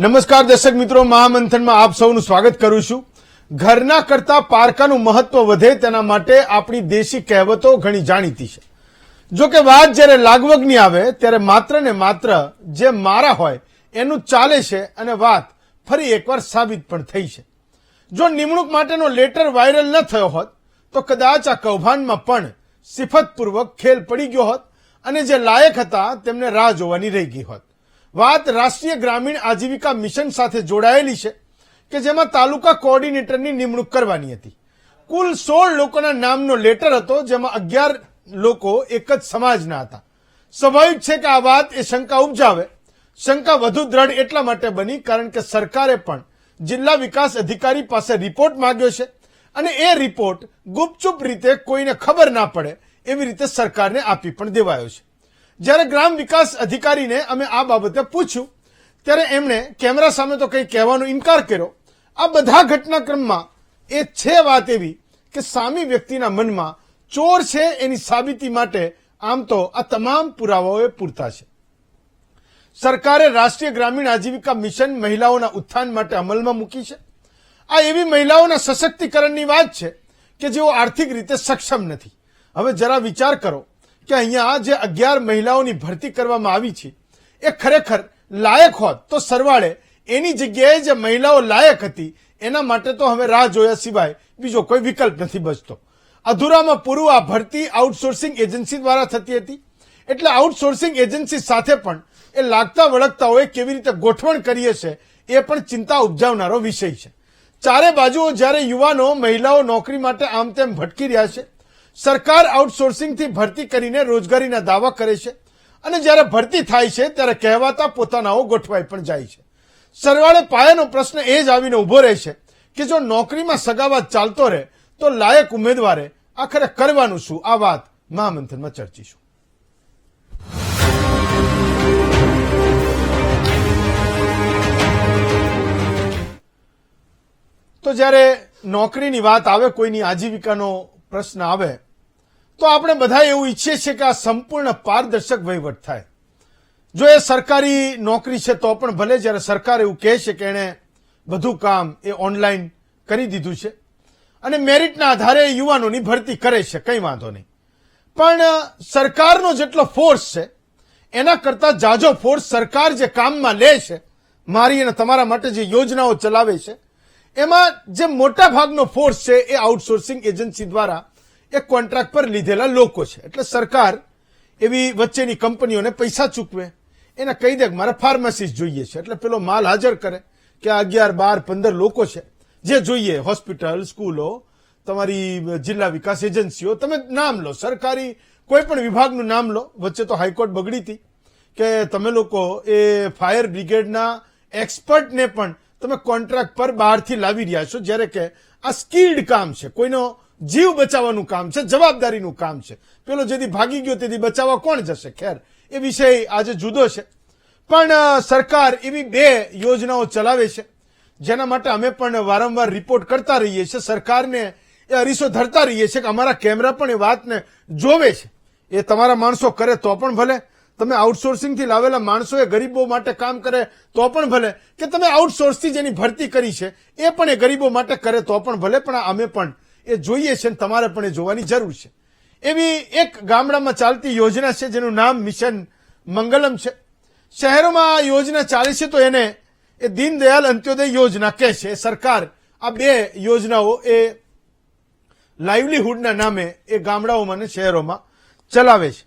નમસ્કાર દર્શક મિત્રો, મહામંથનમાં આપ સૌનું સ્વાગત કરું છું. ઘરના કરતા પારકાનું મહત્વ વધે તેના માટે આપણી દેશી કહેવતો ઘણી જાણીતી છે. જો કે વાત જ્યારે લાગવગની આવે ત્યારે માત્ર ને માત્ર જે મારા હોય એનું ચાલે છે અને વાત ફરી એકવાર સાબિત પણ થઈ છે. જો નિમણૂક માટેનો લેટર વાયરલ ન થયો હોત તો કદાચ આ કૌભાંડમાં પણ સિફતપૂર્વક ખેલ પડી ગયો હોત અને જે લાયક હતા તેમને રાહ જોવાની રહી ગઈ હોત. વાત રાષ્ટ્રીય ગ્રામીણ આજીવિકા મિશન સાથે જોડાયેલી છે કે જેમાં તાલુકા કોઓર્ડિનેટરની નિમણૂક કરવાની હતી. કુલ 16 લોકોના નામનો લેટર હતો, જેમાં 11 લોકો એક જ સમાજના હતા. સ્વાભાવિક છે કે આ વાત એ શંકા ઉપજાવે. શંકા વધુ દ્રઢ એટલા માટે બની કારણ કે સરકારે પણ જિલ્લા વિકાસ અધિકારી પાસે રિપોર્ટ માંગ્યો છે અને એ રિપોર્ટ ગુપચુપ રીતે કોઈને ખબર ના પડે એવી રીતે સરકારને આપી પણ દેવાયો છે. જ્યારે ગ્રામ વિકાસ અધિકારીને અમે આ બાબતે પૂછ્યું ત્યારે એમણે કેમેરા સામે તો કંઈ કહેવાનો ઇનકાર કર્યો. આ બધા ઘટનાક્રમમાં એ છે વાત એવી કે સામી વ્યક્તિના મનમાં ચોર છે એની સાબિતી માટે આમ તો આ તમામ પુરાવાઓ પૂરતા છે. સરકારે રાષ્ટ્રીય ગ્રામીણ આજીવિકા મિશન મહિલાઓના ઉત્થાન માટે અમલમાં મૂકી છે. આ એવી મહિલાઓના સશક્તિકરણની વાત છે કે જેઓ આર્થિક રીતે સક્ષમ નથી. હવે જરા વિચાર કરો કે અહીંયા જે 11 મહિલાઓની ભરતી કરવામાં આવી છે એ ખરેખર લાયક હોત તો સરવાળે એની જગ્યાએ જે મહિલાઓ લાયક હતી એના માટે તો હવે રાહ જોયા સિવાય બીજો કોઈ વિકલ્પ નથી બચતો. અધૂરામાં પૂરું આ ભરતી આઉટસોર્સિંગ એજન્સી દ્વારા થતી હતી. એટલે આઉટસોર્સિંગ એજન્સી સાથે પણ એ લાગતા વળગતાઓએ કેવી રીતે ગોઠવણ કરી હશે એ પણ ચિંતા ઉપજાવનારો વિષય છે. ચારે બાજુઓ જ્યારે યુવાનો મહિલાઓ નોકરી માટે આમ તેમ ભટકી રહ્યા છે, સરકાર આઉટસોર્સિંગથી ભરતી કરીને રોજગારીના દાવા કરે છે અને જ્યારે ભરતી થાય છે ત્યારે કહેવાતા પોતાનાઓ ગોઠવાઈ પણ જાય છે. સરવાળે પાયાનો પ્રશ્ન એ જ આવીને ઉભો રહે છે કે જો નોકરીમાં સગાવાદ ચાલતો રહે તો લાયક ઉમેદવારે આખરે કરવાનું શું? આ વાત મહામંથનમાં ચર્ચીશું. તો જ્યારે નોકરીની વાત આવે, કોઈની આજીવિકાનો પ્રશ્ન આવે તો આપણે બધા એવું ઈચ્છીએ છીએ કે આ સંપૂર્ણ પારદર્શક વહીવટ થાય. જો એ સરકારી નોકરી છે તો પણ ભલે, જ્યારે સરકાર એવું કહે છે કે એણે બધું કામ એ ઓનલાઈન કરી દીધું છે અને મેરિટના આધારે યુવાનોની ભરતી કરે છે, કંઈ વાંધો નહીં. પણ સરકારનો જેટલો ફોર્સ છે એના કરતા જાજો ફોર્સ સરકાર જે કામમાં લે છે, મારી અને તમારા માટે જે યોજનાઓ ચલાવે છે, એમાં જે મોટા ભાગનો ફોર્સ છે એ આઉટસોર્સિંગ એજન્સી દ્વારા એ કોન્ટ્રાક્ટ પર લીધેલા લોકો છે. એટલે સરકાર એવી વચ્ચેની કંપનીઓને પૈસા ચૂકવે, એને કહી દે કે મારે ફાર્માસિસ્ટ જોઈએ છે, એટલે પેલો માલ હાજર કરે કે 11, 12, 15 લોકો છે જે જોઈએ. હોસ્પિટલ, સ્કૂલો, તમારી જિલ્લા વિકાસ એજન્સીઓ, તમે નામ લો, સરકારી કોઈ પણ વિભાગનું નામ લો. વચ્ચે તો હાઈકોર્ટ બગડી હતી કે તમે લોકો એ ફાયર બ્રિગેડના એક્સપર્ટને પણ તમે કોન્ટ્રાક્ટ પર બહારથી લાવી રહ્યા છો, જ્યારે કે આ સ્કિલ્ડ કામ છે, કોઈનો જીવ બચાવવાનું કામ છે, જવાબદારીનું કામ છે. પેલો જેથી ભાગી ગયો તેથી બચાવવા કોણ જશે? ખેર, એ વિષય આજે જુદો છે. પણ સરકાર એવી 2 યોજનાઓ ચલાવે છે જેના માટે અમે પણ વારંવાર રિપોર્ટ કરતા રહીએ છીએ. સરકારને એ અરીસો ધરતા રહીએ છીએ કે અમારા કેમેરા પણ એ વાતને જોવે છે. એ તમારા માણસો કરે તો પણ ભલે, તમે આઉટસોર્સિંગથી લાવેલા માણસો એ ગરીબો માટે કામ કરે તો પણ ભલે, કે તમે આઉટસોર્સથી જેની ભરતી કરી છે એ પણ એ ગરીબો માટે કરે તો પણ ભલે, પણ અમે પણ એ જોઈએ છે અને તમારે પણ એ જોવાની જરૂર છે. એવી એક ગામડામાં ચાલતી યોજના છે જેનું નામ મિશન મંગલમ છે. શહેરોમાં આ યોજના ચાલે છે તો એને એ દીનદયાલ અંત્યોદય યોજના કહે છે. સરકાર આ 2 યોજનાઓ એ લાઇવલીહુડના નામે એ ગામડાઓમાં અને શહેરોમાં ચલાવે છે.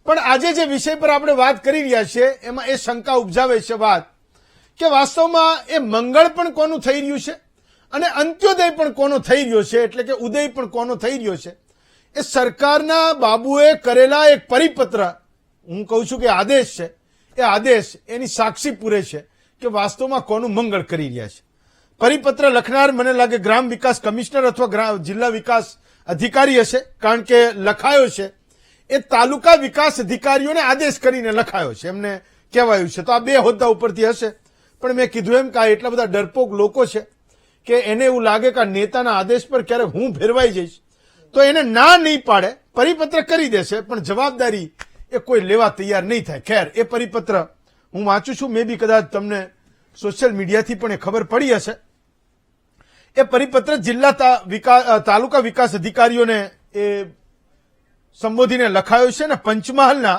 પણ આજે જે વિષય પર આપણે વાત કરી રહ્યા છીએ એમાં એ શંકા ઉપજાવે છે વાત કે વાસ્તવમાં એ મંગળ પણ કોનું થઈ રહ્યું છે અને અંત્યોદય પણ કોનો થઈ રહ્યો છે, એટલે કે ઉદય પણ કોનો થઈ રહ્યો છે. એ સરકારના બાબુએ કરેલા એક પરિપત્ર, હું કહું છું કે આદેશ છે, એ આદેશ એની સાક્ષી પૂરે છે કે વાસ્તવમાં કોનું મંગળ કરી રહ્યા છે. પરિપત્ર લખનાર મને લાગે ગ્રામ વિકાસ કમિશનર અથવા જિલ્લા વિકાસ અધિકારી હશે, કારણ કે લખાયો છે એ તાલુકા વિકાસ અધિકારીઓને આદેશ કરીને લખાયો છે, એમને કહેવાયું છે. તો આ 2 હોદ્દા ઉપરથી હશે. પણ મેં કીધું એમ કે આ એટલા બધા ડરપોક લોકો છે કે એને એવું લાગે કે આ નેતાના આદેશ પર ક્યારે હું ફેરવાઈ જઈશ તો એને ના નહીં પાડે, પરિપત્ર કરી દેશે, પણ જવાબદારી એ કોઈ લેવા તૈયાર નહીં થાય. ખેર, એ પરિપત્ર હું વાંચું છું, મે બી કદાચ તમને સોશિયલ મીડિયાથી પણ એ ખબર પડી હશે. એ પરિપત્ર જિલ્લા તાલુકા વિકાસ અધિકારીઓને એ સંબોધીને લખાયો છે અને પંચમહાલના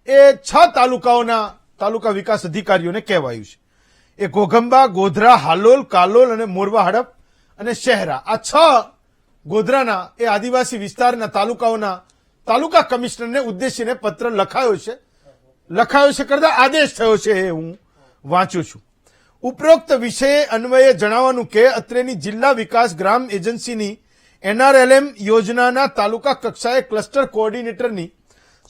એ 6 તાલુકાઓના તાલુકા વિકાસ અધિકારીઓને કહેવાયું છે. એ ઘોઘંબા, ગોધરા, હાલોલ, કાલોલ અને મોરવા હડપ અને શહેરા, આ 6 ગોધરાના એ આદિવાસી વિસ્તારના તાલુકાઓના તાલુકા કમિશનરને ઉદ્દેશીને પત્ર લખાયો છે કરતા આદેશ થયો છે, એ હું વાંચું છું. ઉપરોક્ત વિષય અન્વયે જણાવવાનું કે અત્રેની જિલ્લા વિકાસ ગ્રામ એજન્સીની NRLM યોજનાના તાલુકા કક્ષાએ ક્લસ્ટર કોઓર્ડિનેટરની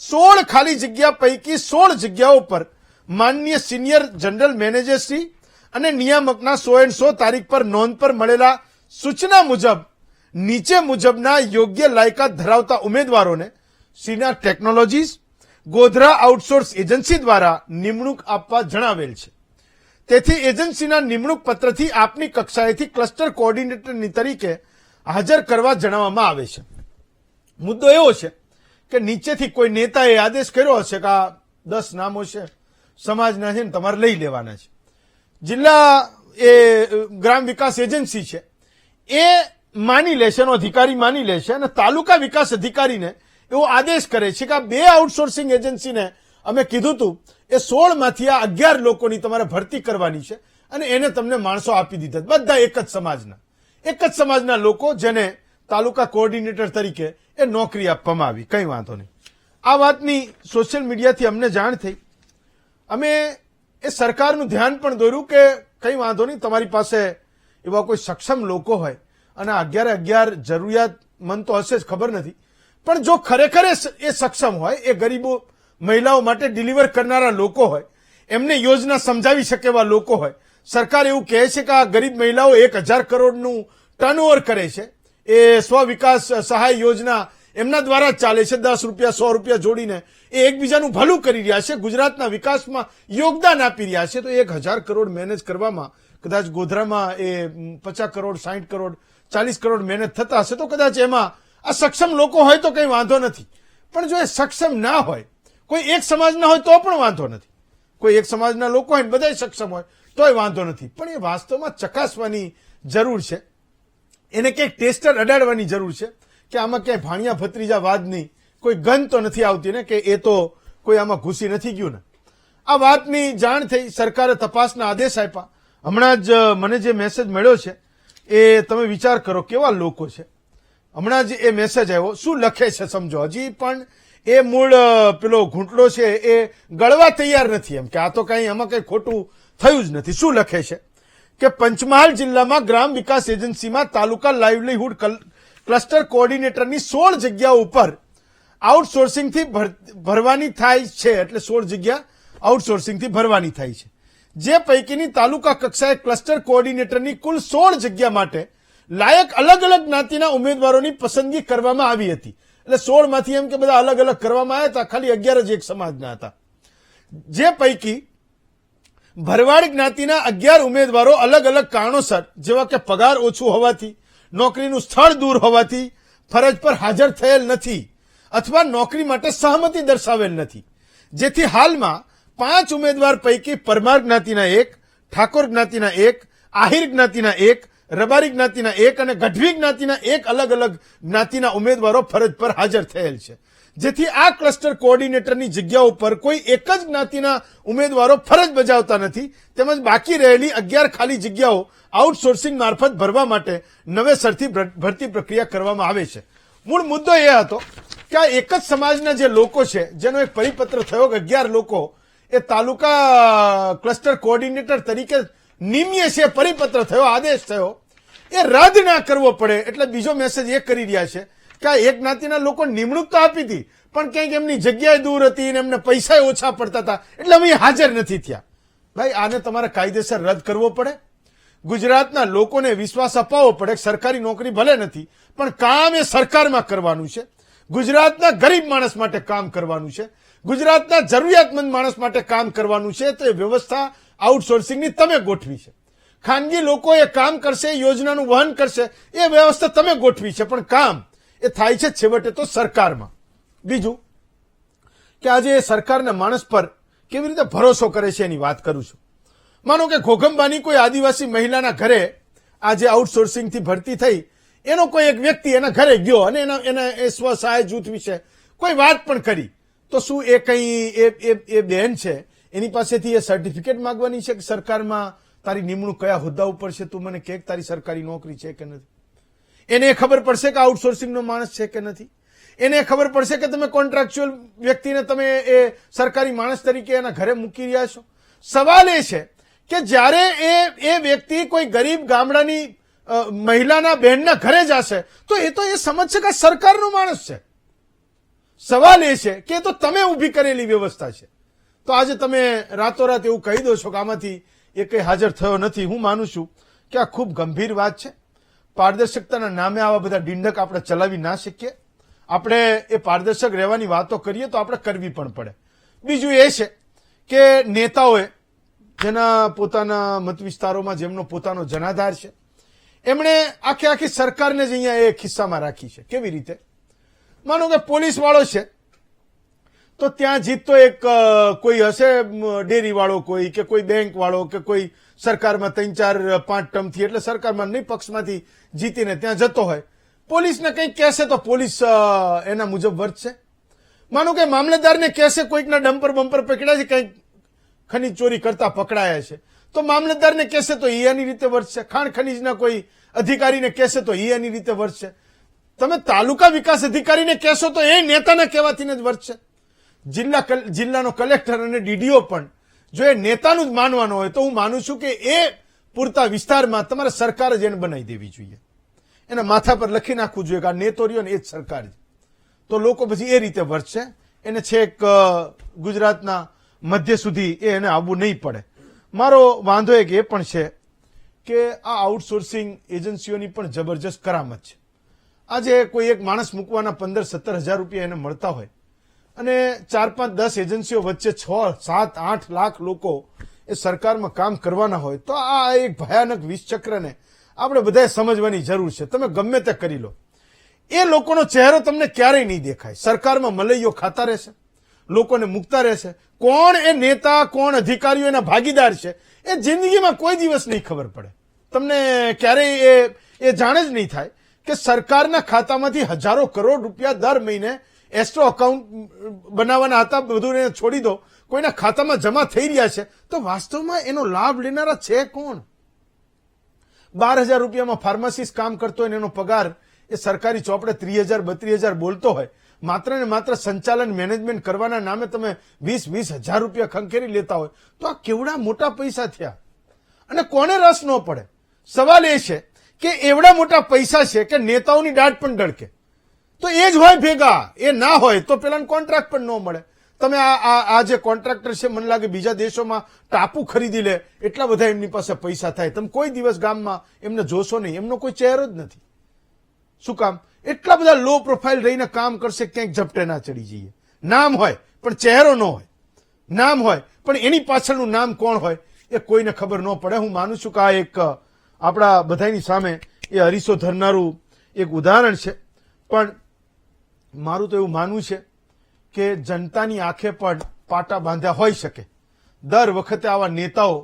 16 ખાલી જગ્યા પૈકી 16 જગ્યાઓ પર માનનીય સિનિયર જનરલ મેનેજરશ્રી અને નિયામકના 100 તારીખ પર નોંધ પર મળેલા સૂચના મુજબ નીચે મુજબના યોગ્ય લાયકાત ધરાવતા ઉમેદવારોને શ્રીના ટેકનોલોજીસ ગોધરા આઉટસોર્સ એજન્સી દ્વારા નિમણૂક આપવા જણાવેલ છે. તેથી એજન્સીના નિમણૂક પત્રથી આપની કક્ષાએથી ક્લસ્ટર કોઓર્ડિનેટરની તરીકે હાજર કરવા જણાવવામાં આવે છે. મુદ્દો એવો છે કે નીચેથી કોઈ નેતાએ આદેશ કર્યો હશે કે આ 10 નામો છે સમાજના છે ને તમારે લઈ લેવાના છે. જિલ્લા એ ગ્રામ વિકાસ એજન્સી છે એ માની લેશે, એનો અધિકારી માની લેશે અને તાલુકા વિકાસ અધિકારીને એવો આદેશ કરે છે કે આ 2 આઉટસોર્સિંગ એજન્સીને અમે કીધું હતું એ 16 માંથી આ 11 લોકોની તમારે ભરતી કરવાની છે અને એને તમને માણસો આપી દીધા, બધા એક જ સમાજના લોકો જેને તાલુકા કોઓર્ડિનેટર તરીકે એ નોકરી આપવામાં આવી. કંઈ વાંધો નહીં. આ વાતની સોશિયલ મીડિયાથી અમને જાણ થઈ. અમે એ સરકારનું ધ્યાન પણ દોર્યું કે કંઈ વાંધો નહીં, તમારી પાસે એવા કોઈ સક્ષમ લોકો હોય અને 11 જરૂરિયાતમંદ તો હશે જ, ખબર નથી, પણ જો ખરેખર એ સક્ષમ હોય, એ ગરીબો મહિલાઓ માટે ડિલિવર કરનારા લોકો હોય, એમને યોજના સમજાવી શકે એવા લોકો હોય. સરકાર એવું કહે છે કે આ ગરીબ મહિલાઓ 1000 કરોડનું ટર્નઓવર કરે છે, એ સ્વ વિકાસ સહાય યોજના એમના દ્વારા જ ચાલે છે, 10 રૂપિયા 100 રૂપિયા જોડીને એ એકબીજાનું ભલું કરી રહ્યા છે, ગુજરાતના વિકાસમાં યોગદાન આપી રહ્યા છે. તો 1000 કરોડ મેનેજ કરવામાં કદાચ ગોધરામાં એ 50 કરોડ 60 કરોડ 40 કરોડ મહેનત થતા હશે, તો કદાચ એમાં આ સક્ષમ લોકો હોય તો કંઈ વાંધો નથી. પણ જો એ સક્ષમ ના હોય, કોઈ એક સમાજના હોય તો પણ વાંધો નથી, કોઈ એક સમાજના લોકો હોય બધા સક્ષમ હોય તોય વાંધો નથી. પણ એ વાસ્તવમાં ચકાસવાની જરૂર છે, એને કંઈક ટેસ્ટર અડાડવાની જરૂર છે કે આમાં ક્યાંય ભાણિયા ભત્રીજા વાદની કોઈ ગંધ તો નથી આવતી ને, કે એ તો કોઈ આમાં ઘૂસી નથી ગયું ને. આ વાતની જાણ થઈ, સરકારે તપાસના આદેશ આપ્યા. હમણાં જ મને જે મેસેજ મળ્યો છે એ તમે વિચાર કરો કેવા લોકો છે. હમણાં જ એ મેસેજ આવ્યો, શું લખે છે સમજો, હજી પણ એ મૂળ પેલો ઘૂંટડો છે એ ગળવા તૈયાર નથી, એમ કે આ તો કઈ આમાં કઈ ખોટું થયું જ નથી. શું લખે છે કે પંચમહાલ જિલ્લામાં ગ્રામ વિકાસ એજન્સીમાં તાલુકા લાઇવલીહુડ ક્લસ્ટર કોઓર્ડિનેટરની 16 જગ્યાઓ ઉપર આઉટસોર્સિંગથી ભરવાની થાય છે, એટલે 16 જગ્યા આઉટસોર્સિંગથી ભરવાની થાય છે. જે પૈકીની તાલુકા કક્ષાએ ક્લસ્ટર કોઓર્ડિનેટરની કુલ 16 જગ્યા માટે લાયક અલગ અલગ જ્ઞાતિના ઉમેદવારોની પસંદગી કરવામાં આવી હતી. એટલે 16 માંથી એમ કે બધા અલગ અલગ કરવામાં આવ્યા હતા, ખાલી 11 જ એક સમાજના હતા. જે પૈકી ભરવાડ જ્ઞાતિના 11 ઉમેદવારો અલગ અલગ કારણોસર, જેવા કે પગાર ઓછું હોવાથી, નોકરીનું સ્થળ દૂર હોવાથી ફરજ પર હાજર થયેલ નથી અથવા નોકરી માટે સહમતિ દર્શાવેલ નથી. જેથી હાલમાં 5 ઉમેદવાર પૈકી પરમાર જ્ઞાતિના 1, ઠાકોર જ્ઞાતિના 1, આહિર જ્ઞાતિના 1, રબારી જ્ઞાતિના 1 અને ગઢવી જ્ઞાતિના 1 અલગ અલગ જ્ઞાતિના ઉમેદવારો ફરજ પર હાજર થયેલ છે. જેથી આ ક્લસ્ટર કોઓર્ડિનેટરની જગ્યાઓ પર કોઈ એક જ જ્ઞાતિના ઉમેદવારો ફરજ બજાવતા નથી, તેમજ બાકી રહેલી 11 ખાલી જગ્યાઓ આઉટસોર્સિંગ મારફત ભરવા માટે નવેસરથી ભરતી પ્રક્રિયા કરવામાં આવે છે. મૂળ મુદ્દો એ હતો કે આ એક જ સમાજના જે લોકો છે, જેનો એક પરિપત્ર થયો કે 11 લોકો એ તાલુકા ક્લસ્ટર કોઓર્ડિનેટર તરીકે નિમ્ય છે, પરિપત્ર થયો, આદેશ થયો, એ રદ ના કરવો પડે. એટલે બીજો મેસેજ એ કરી રહ્યા છે કે આ એક જ્ઞાતિના લોકો નિમણૂક તો આપી હતી, પણ ક્યાંક એમની જગ્યાએ દૂર હતી અને એમને પૈસા ઓછા પડતા હતા, એટલે અમે હાજર નથી થયા. ભાઈ, આને તમારે કાયદેસર રદ કરવો પડે. ગુજરાતના લોકોને વિશ્વાસ અપાવવો પડે. સરકારી નોકરી ભલે નથી, પણ કામ એ સરકારમાં કરવાનું છે. ગુજરાતના ગરીબ માણસ માટે કામ કરવાનું છે, ગુજરાતના જરૂરિયાતમંદ માણસ માટે કામ કરવાનું છે. તો એ વ્યવસ્થા આઉટસોર્સિંગની તમે ગોઠવી છે. ખાનગી લોકો એ કામ કરશે, યોજનાનું વહન કરશે, એ વ્યવસ્થા તમે ગોઠવી છે, પણ કામ એ થાય છે છેવટે તો સરકારમાં. બીજું કે આજે સરકારના માણસ પર કેવી રીતે ભરોસો કરે છે એની વાત કરું છું. માનો કે ઘોઘંબાની કોઈ આદિવાસી મહિલાના ઘરે આજે આઉટસોર્સિંગથી ભરતી થઈ, એનો કોઈ એક વ્યક્તિ એના ઘરે ગયો અને એના એ સ્વસહાય જૂથ વિશે કોઈ વાત પણ કરી, તો શું એ કઈ એ બેન છે એની પાસેથી એ સર્ટિફિકેટ માંગવાની છે કે સરકારમાં તારી નિમણૂક કયા હોદ્દા ઉપર છે, તું મને કે તારી સરકારી નોકરી છે કે નથી? એને ખબર પડશે કે આઉટસોર્સિંગનો માણસ છે કે નથી? એને ખબર પડશે કે તમે કોન્ટ્રાક્ચ્યુઅલ વ્યક્તિને તમે એ સરકારી માણસ તરીકે એના ઘરે મૂકી રહ્યા છો? સવાલ એ છે કે જ્યારે એ વ્યક્તિ કોઈ ગરીબ ગામડાની મહિલાના બહેનના ઘરે જશે તો એ સમજશે કે સરકારનો માણસ છે. સવાલ એ છે કે તો તમે ઊભી કરેલી વ્યવસ્થા છે. તો આજે તમે રાતોરાત એવું કહી દો છો કે આમાંથી એ કઈ હાજર થયો નથી. હું માનું છું કે આ ખૂબ ગંભીર વાત છે. પારદર્શકતાના નામે આવા બધા ડીંડક આપણે ચલાવી ના શકીએ. આપણે એ પારદર્શક રહેવાની વાતો કરીએ તો આપણે કરવી પણ પડે. બીજું એ છે કે નેતાઓએ જેના પોતાના મત વિસ્તારોમાં જેમનો પોતાનો જનાધાર છે, એમણે આખી સરકારને જ અહીંયા એ ખિસ્સામાં રાખી છે. કેવી રીતે? માનો કે પોલીસ વાળો છે તો ત્યાં જીતતો એક કોઈ હશે ડેરી વાળો કોઈ કે કોઈ બેંક વાળો કે કોઈ સરકારમાં 3-4-5 ટર્મથી એટલે સરકારમાં નહીં પક્ષમાંથી જીતીને ત્યાં જતો હોય, પોલીસને કંઈક કહેશે તો પોલીસ એના મુજબ વર્તશે. માનો કે મામલતદારને કહેશે કોઈકના ડમ્પર બમ્પર પકડ્યા છે, કંઈક ખનીજ ચોરી કરતા પકડાયા છે તો મામલતદારને કહેશે તો એની રીતે વર્તશે. ખાણ ખનીજના કોઈ અધિકારીને કહેશે તો એની રીતે વર્તશે. તમે તાલુકા વિકાસ અધિકારીને કહેશો તો એ નેતાના કહેવાથી જ વર્તશે. જિલ્લાનો કલેક્ટર અને ડીડીઓ પણ જો એ નેતાનું જ માનવાનો હોય તો હું માનું છું કે એ પૂરતા વિસ્તારમાં તમારે સરકાર જ એને બનાવી દેવી જોઈએ. એના માથા પર લખી નાખવું જોઈએ કે આ નેતો રહ્યો ને એ જ સરકાર છે. તો લોકો પછી એ રીતે વર્તશે. એને છેક ગુજરાતના મધ્ય સુધી એને આવવું નહીં પડે. મારો વાંધો એક એ પણ છે કે આ આઉટસોર્સિંગ એજન્સીઓની પણ જબરજસ્ત કરામત છે. આજે કોઈ એક માણસ મૂકવાના 15-17 હજાર રૂપિયા એને મળતા હોય અને 4-5-10 એજન્સીઓ વચ્ચે 6-7-8 લાખ લોકો એ સરકારમાં કામ કરવાના હોય તો આ એક ભયાનક વિષચક્રને આપણે બધાએ સમજવાની જરૂર છે. તમે ગમે તે કરી લો, એ લોકોનો ચહેરો તમને ક્યારેય નહીં દેખાય. સરકારમાં મલૈયો ખાતા રહેશે, લોકોને મૂકતા રહેશે. કોણ એ નેતા, કોણ અધિકારીઓ એના ભાગીદાર છે એ જિંદગીમાં કોઈ દિવસ નહીં ખબર પડે. તમને ક્યારેય એ જાણે જ નહીં થાય કે સરકારના ખાતામાંથી હજારો કરોડ રૂપિયા દર મહિને એસ્ટ્રો અકાઉન્ટ બનાવવાના હતા, બધું છોડી દો, કોઈના ખાતામાં જમા થઈ રહ્યા છે તો વાસ્તવમાં એનો લાભ લેનારા છે કોણ? 12,000 રૂપિયામાં ફાર્માસિસ્ટ કામ કરતો હોય એનો પગાર એ સરકારી ચોપડે 30,000-32,000 બોલતો હોય, માત્ર ને માત્ર સંચાલન મેનેજમેન્ટ કરવાના નામે તમે 20,000 રૂપિયા ખંખેરી લેતા હોય તો આ કેવડા મોટા પૈસા થયા અને કોને રસ ન પડે? સવાલ એ છે કે એવડા મોટા પૈસા છે કે નેતાઓની દાઢ પણ ડળકે. તો એ જ હોય ભેગા, એ ના હોય તો પેલાને કોન્ટ્રાક્ટ પણ ન મળે. તમે આ જે કોન્ટ્રાક્ટર છે મને લાગે બીજા દેશોમાં ટાપુ ખરીદી લે એટલા બધા એમની પાસે પૈસા થાય. તમે કોઈ દિવસ ગામમાં એમને જોશો નહીં, એમનો કોઈ ચહેરો જ નથી. શું કામ? એટલા બધા લો પ્રોફાઇલ રહીને કામ કરશે, ક્યાંક ઝપટે ના ચડી જઈએ. નામ હોય પણ ચહેરો ન હોય, નામ હોય પણ એની પાછળનું નામ કોણ હોય એ કોઈને ખબર ન પડે. હું માનું છું કે આ એક આપણા બધાની સામે એ હરીસો ધરનારું એક ઉદાહરણ છે. પણ મારું તો એવું માનવું છે કે જનતાની આંખે પણ પાટા બાંધ્યા હોઈ શકે. દર વખતે આવા નેતાઓ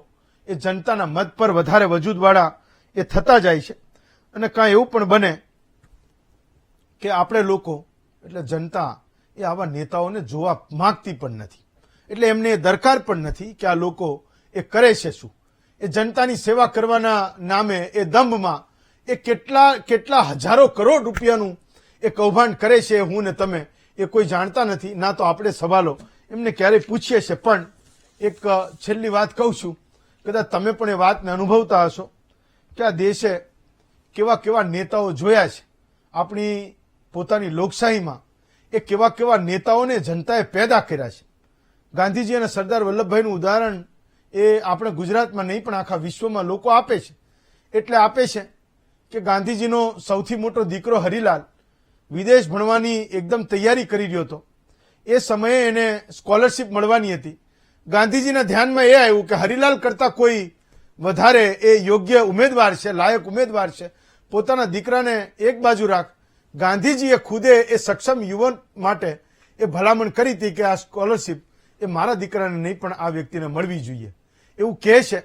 એ જનતાના મત પર વધારે વજૂદવાળા એ થતા જાય છે અને કાંઈ એવું પણ બને કે આપણે લોકો એટલે જનતા એ આવા નેતાઓને જોવા માંગતી પણ નથી. એટલે એમને એ દરકાર પણ નથી કે આ લોકો એ કરે છે શું. એ જનતાની સેવા કરવાના નામે એ દંભમાં એ કેટલા હજારો કરોડ રૂપિયાનું એ કૌભાંડ કરે છે હું ને તમે એ કોઈ જાણતા નથી. ના તો આપણે સવાલો એમને ક્યારેય પૂછીએ છીએ. પણ એક છેલ્લી વાત કહું છું, કદાચ તમે પણ એ વાતને અનુભવતા હશો કે આ દેશે કેવા નેતાઓ જોયા છે. આપણી પોતાની લોકશાહીમાં એ કેવા નેતાઓને જનતાએ પેદા કર્યા છે. ગાંધીજી અને સરદાર વલ્લભભાઈનું ઉદાહરણ એ આપણે ગુજરાતમાં નહીં પણ આખા વિશ્વમાં લોકો આપે છે. એટલે આપે છે કે ગાંધીજીનો સૌથી મોટો દીકરો હરિલાલ વિદેશ ભણવાની એકદમ તૈયારી કરી રહ્યો હતો. એ સમયે એને સ્કોલરશીપ મળવાની હતી. ગાંધીજીના ધ્યાનમાં એ આવ્યું કે હરિલાલ કરતા કોઈ વધારે એ યોગ્ય ઉમેદવાર છે, લાયક ઉમેદવાર છે, પોતાના દીકરાને એક બાજુ રાખ. ગાંધીજીએ ખુદે એ સક્ષમ યુવાન માટે એ ભલામણ કરી હતી કે આ સ્કોલરશીપ એ મારા દીકરાને નહીં પણ આ વ્યક્તિને મળવી જોઈએ. એવું કહે છે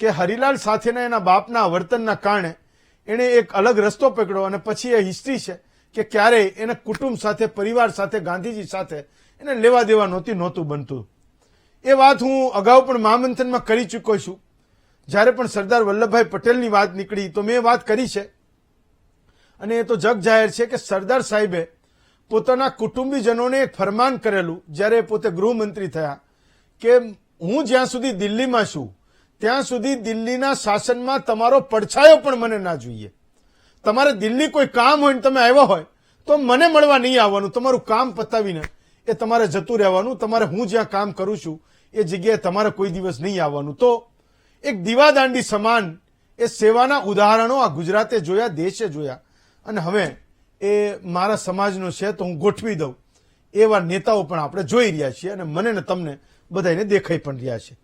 કે હરિલાલ સાથેના એના બાપના વર્તનના કારણે એણે એક અલગ રસ્તો પકડ્યો અને પછી એ હિસ્ટ્રી છે કે ક્યારેય એને કુટુંબ સાથે, પરિવાર સાથે, ગાંધીજી સાથે એને લેવા દેવા નહોતું બનતું. એ વાત હું અગાઉ પણ મહામંથનમાં કરી ચૂક્યો છું. જ્યારે પણ સરદાર વલ્લભભાઈ પટેલની વાત નીકળી તો મેં વાત કરી છે અને એ તો જગ જાહેર છે કે સરદાર સાહેબે પોતાના કુટુંબીજનોને એક ફરમાન કરેલું જ્યારે પોતે ગૃહમંત્રી થયા કે હું જ્યાં સુધી દિલ્હીમાં છું ત્યાં સુધી દિલ્હીના શાસનમાં તમારો પડછાયો પણ મને ના જોઈએ. તમારે દિલ્હી કોઈ કામ હોય ને તમે આવ્યા હોય તો મને મળવા નહીં આવવાનું. તમારું કામ પતાવીને એ તમારે જતું રહેવાનું. તમારે હું જ્યાં કામ કરું છું એ જગ્યાએ તમારે કોઈ દિવસ નહીં આવવાનું. તો એક દીવાદાંડી સમાન એ સેવાના ઉદાહરણો આ ગુજરાતે જોયા, દેશે જોયા અને હવે એ મારા સમાજનો છે તો હું ગોઠવી દઉં એવા નેતાઓ પણ આપણે જોઈ રહ્યા છીએ અને મને ને તમને બધાને દેખાઈ પણ રહ્યા છે.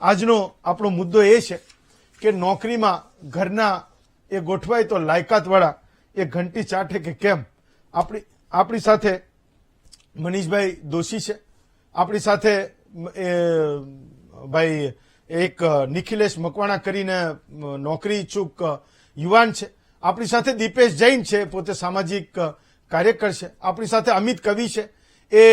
આજનો આપણો મુદ્દો એ છે કે નોકરીમાં ઘરના એ ગોઠવાય તો લાયકાતવાળા એ ઘંટી ચાટે કે કેમ. આપણી સાથે મનીષભાઈ દોશી છે, આપણી સાથે ભાઈ એક નિખિલેશ મકવાણા કરીને નોકરી ઈચ્છુક યુવાન છે, આપણી સાથે દીપેશ જૈન છે, પોતે સામાજિક કાર્યકર છે, આપણી સાથે અમિત કવિ છે, એ